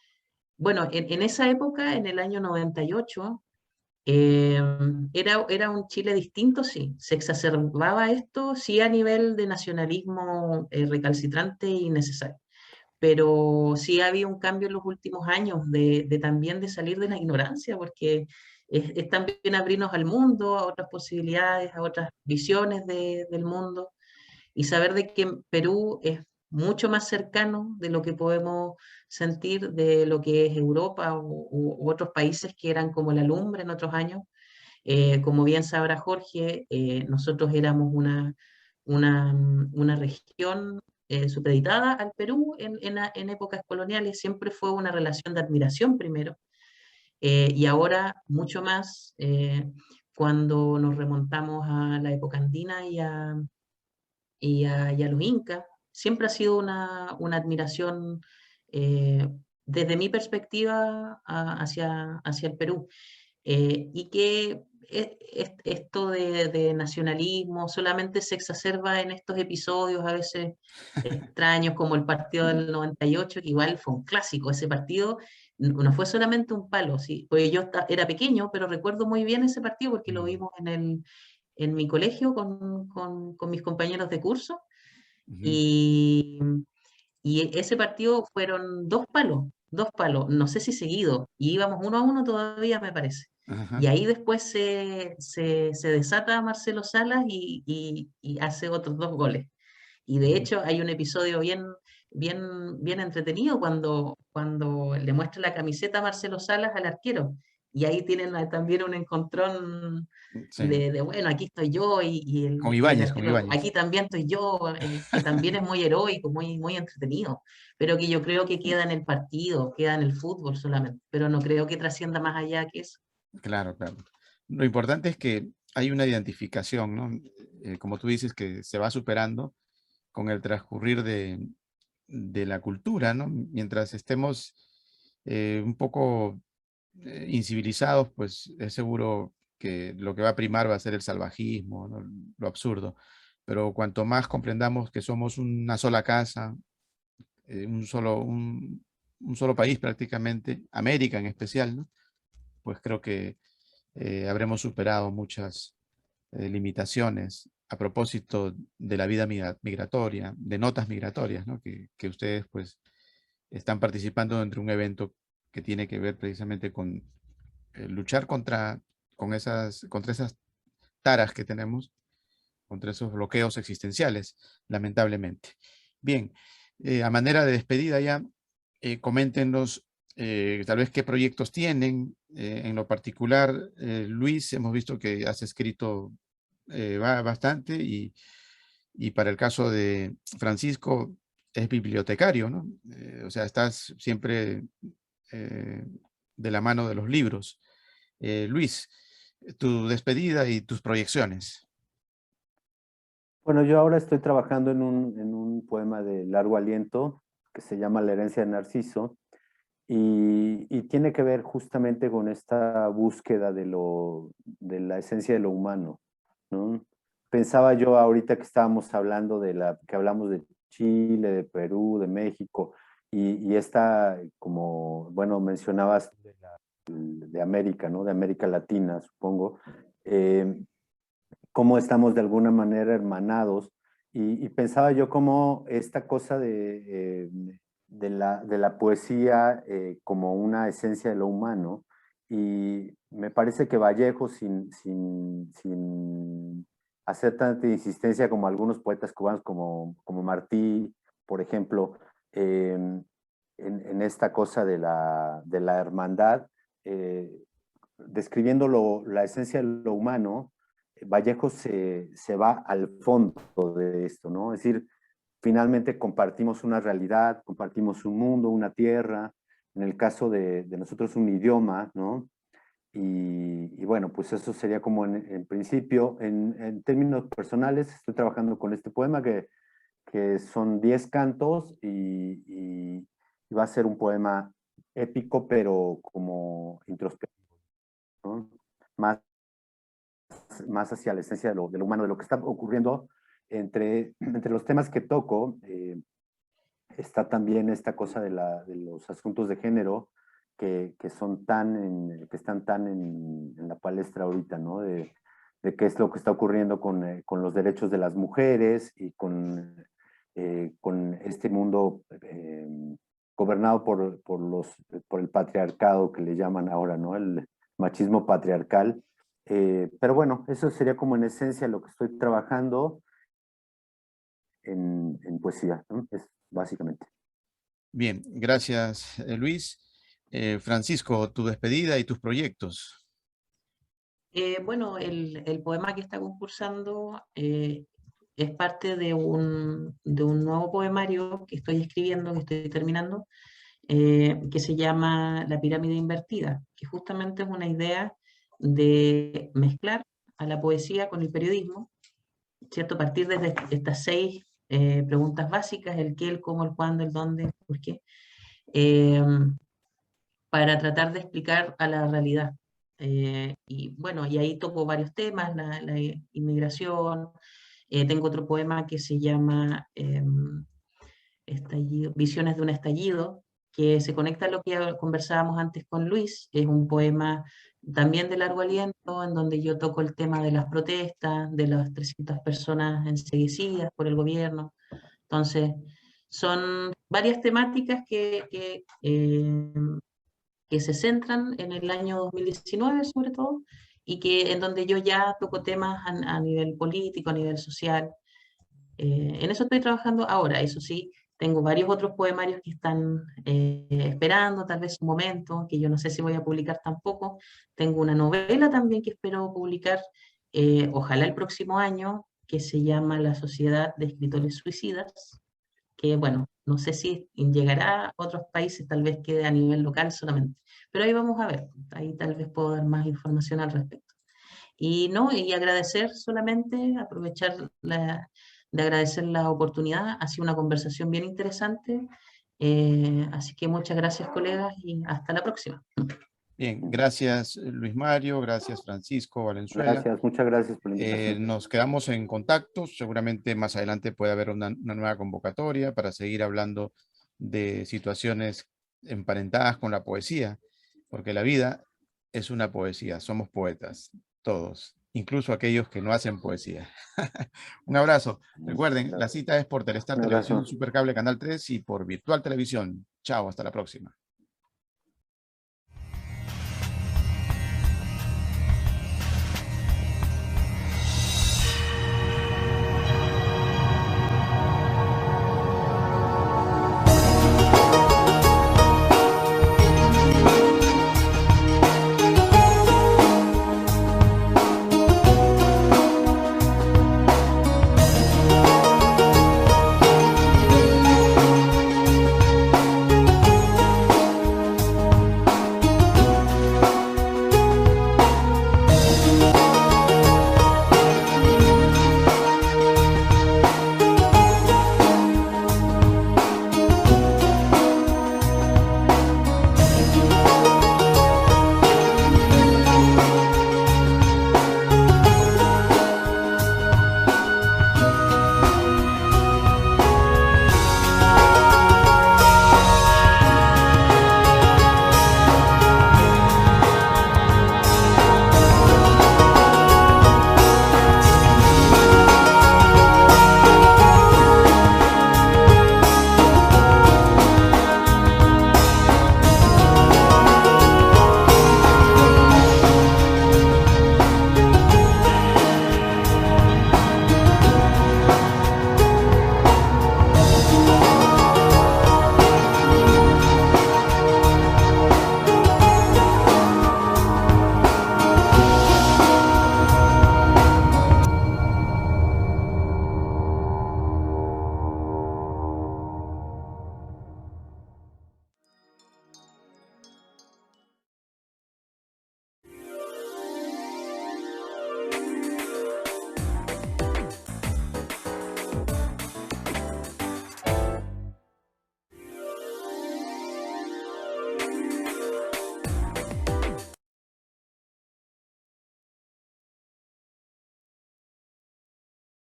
bueno, en esa época, en el año 98, eh, era un Chile distinto, sí. Se exacerbaba esto, sí, a nivel de nacionalismo recalcitrante y necesario. Pero sí había un cambio en los últimos años de también de salir de la ignorancia, porque es también abrirnos al mundo, a otras posibilidades, a otras visiones del mundo y saber de que Perú es mucho más cercano de lo que podemos sentir de lo que es Europa u otros países que eran como la lumbre en otros años. Como bien sabrá Jorge, nosotros éramos una región supeditada al Perú en épocas coloniales, siempre fue una relación de admiración primero, y ahora mucho más cuando nos remontamos a la época andina y a los incas. Siempre ha sido una admiración desde mi perspectiva hacia el Perú. Y que esto de nacionalismo solamente se exacerba en estos episodios a veces extraños como el partido del 98, que igual fue un clásico. Ese partido no fue solamente un palo, ¿sí? Pues yo era pequeño, pero recuerdo muy bien ese partido porque lo Mm, vimos en mi colegio con mis compañeros de curso ujú. y, y ese partido fueron dos palos, no sé si seguido, y íbamos 1-1 todavía me parece. Ajá. Y ahí después se desata Marcelo Salas y hace otros dos goles. Y de Mm, hecho hay un episodio bien entretenido cuando le muestra la camiseta a Marcelo Salas al arquero. Y ahí tienen también un encontrón sí, bueno, aquí estoy yo y el Con arquero, Ibáñez. aquí también estoy yo, que también es muy heroico, muy entretenido, pero que yo creo que queda en el partido, queda en el fútbol solamente, pero no creo que trascienda más allá que eso. Claro, claro. Lo importante es que hay una identificación, ¿no? Como tú dices, que se va superando con el transcurrir de la cultura, ¿no? Mientras estemos un poco incivilizados, pues es seguro que lo que va a primar va a ser el salvajismo, ¿no? Lo absurdo. Pero cuanto más comprendamos que somos una sola casa, un solo país prácticamente, América en especial, ¿no? Pues creo que habremos superado muchas limitaciones a propósito de la vida migratoria, de notas migratorias, ¿no? Que ustedes pues están participando dentro de un evento que tiene que ver precisamente con luchar contra esas taras que tenemos, contra esos bloqueos existenciales, lamentablemente. Bien, a manera de despedida ya, coméntenos tal vez qué proyectos tienen. En lo particular, Luis, hemos visto que has escrito bastante y para el caso de Francisco es bibliotecario, ¿no? O sea, estás siempre eh, de la mano de los libros. Luis, tu despedida y tus proyecciones. Bueno, yo ahora estoy trabajando en un poema de largo aliento que se llama La herencia de Narciso y tiene que ver justamente con esta búsqueda de la esencia de lo humano, ¿no? Pensaba yo ahorita que estábamos hablando que hablamos de Chile, de Perú, de México, y esta, como, bueno, mencionabas de América, ¿no? De América Latina, supongo. Cómo estamos de alguna manera hermanados. Y pensaba yo cómo esta cosa de la poesía como una esencia de lo humano, y me parece que Vallejo, sin hacer tanta insistencia como algunos poetas cubanos, como Martí, por ejemplo, en esta cosa de la hermandad, eh, describiendo la esencia de lo humano, Vallejo se va al fondo de esto, ¿no? Es decir, finalmente compartimos una realidad, compartimos un mundo, una tierra, en el caso de nosotros un idioma, ¿no? Y bueno, pues eso sería como en principio, en términos personales, estoy trabajando con este poema que son 10 cantos y va a ser un poema épico, pero como introspectivo, ¿no? Más hacia la esencia de lo humano, de lo que está ocurriendo entre los temas que toco. Está también esta cosa de los asuntos de género que son que están tan en la palestra ahorita, ¿no? De qué es lo que está ocurriendo con los derechos de las mujeres y con este mundo gobernado por el patriarcado que le llaman ahora, ¿no? El machismo patriarcal. Pero bueno, eso sería como en esencia lo que estoy trabajando en poesía, ¿no? Es básicamente. Bien, gracias, Luis. Francisco, tu despedida y tus proyectos. Bueno, el poema que está concursando es parte de un nuevo poemario que estoy escribiendo, que estoy terminando, que se llama La pirámide invertida, que justamente es una idea de mezclar a la poesía con el periodismo, ¿cierto? A partir de estas 6 preguntas básicas, el qué, el cómo, el cuándo, el dónde, el por qué, eh, para tratar de explicar a la realidad. Y bueno, y ahí toco varios temas, la inmigración. Tengo otro poema que se llama Visiones de un estallido, que se conecta a lo que conversábamos antes con Luis. Es un poema también de largo aliento, en donde yo toco el tema de las protestas, de las 300 personas enseguecidas por el gobierno. Entonces, son varias temáticas que se centran en el año 2019 sobre todo, y que en donde yo ya toco temas a nivel político, a nivel social. En eso estoy trabajando ahora, eso sí, tengo varios otros poemarios que están esperando tal vez un momento, que yo no sé si voy a publicar tampoco. Tengo una novela también que espero publicar, ojalá el próximo año, que se llama La Sociedad de Escritores Suicidas, que bueno, no sé si llegará a otros países, tal vez quede a nivel local solamente, pero ahí vamos a ver, ahí tal vez puedo dar más información al respecto. Y no, y agradecer solamente, aprovechar de agradecer la oportunidad, ha sido una conversación bien interesante, así que muchas gracias colegas y hasta la próxima. Bien, gracias Luis Mario, gracias Francisco Valenzuela. Gracias, muchas gracias por la invitación. Nos quedamos en contacto, seguramente más adelante puede haber una nueva convocatoria para seguir hablando de situaciones emparentadas con la poesía, porque la vida es una poesía, somos poetas, todos, incluso aquellos que no hacen poesía. Un abrazo. Recuerden, la cita es por Telestar Un Televisión abrazo. Supercable Canal 3 y por Virtual Televisión. Chao, hasta la próxima.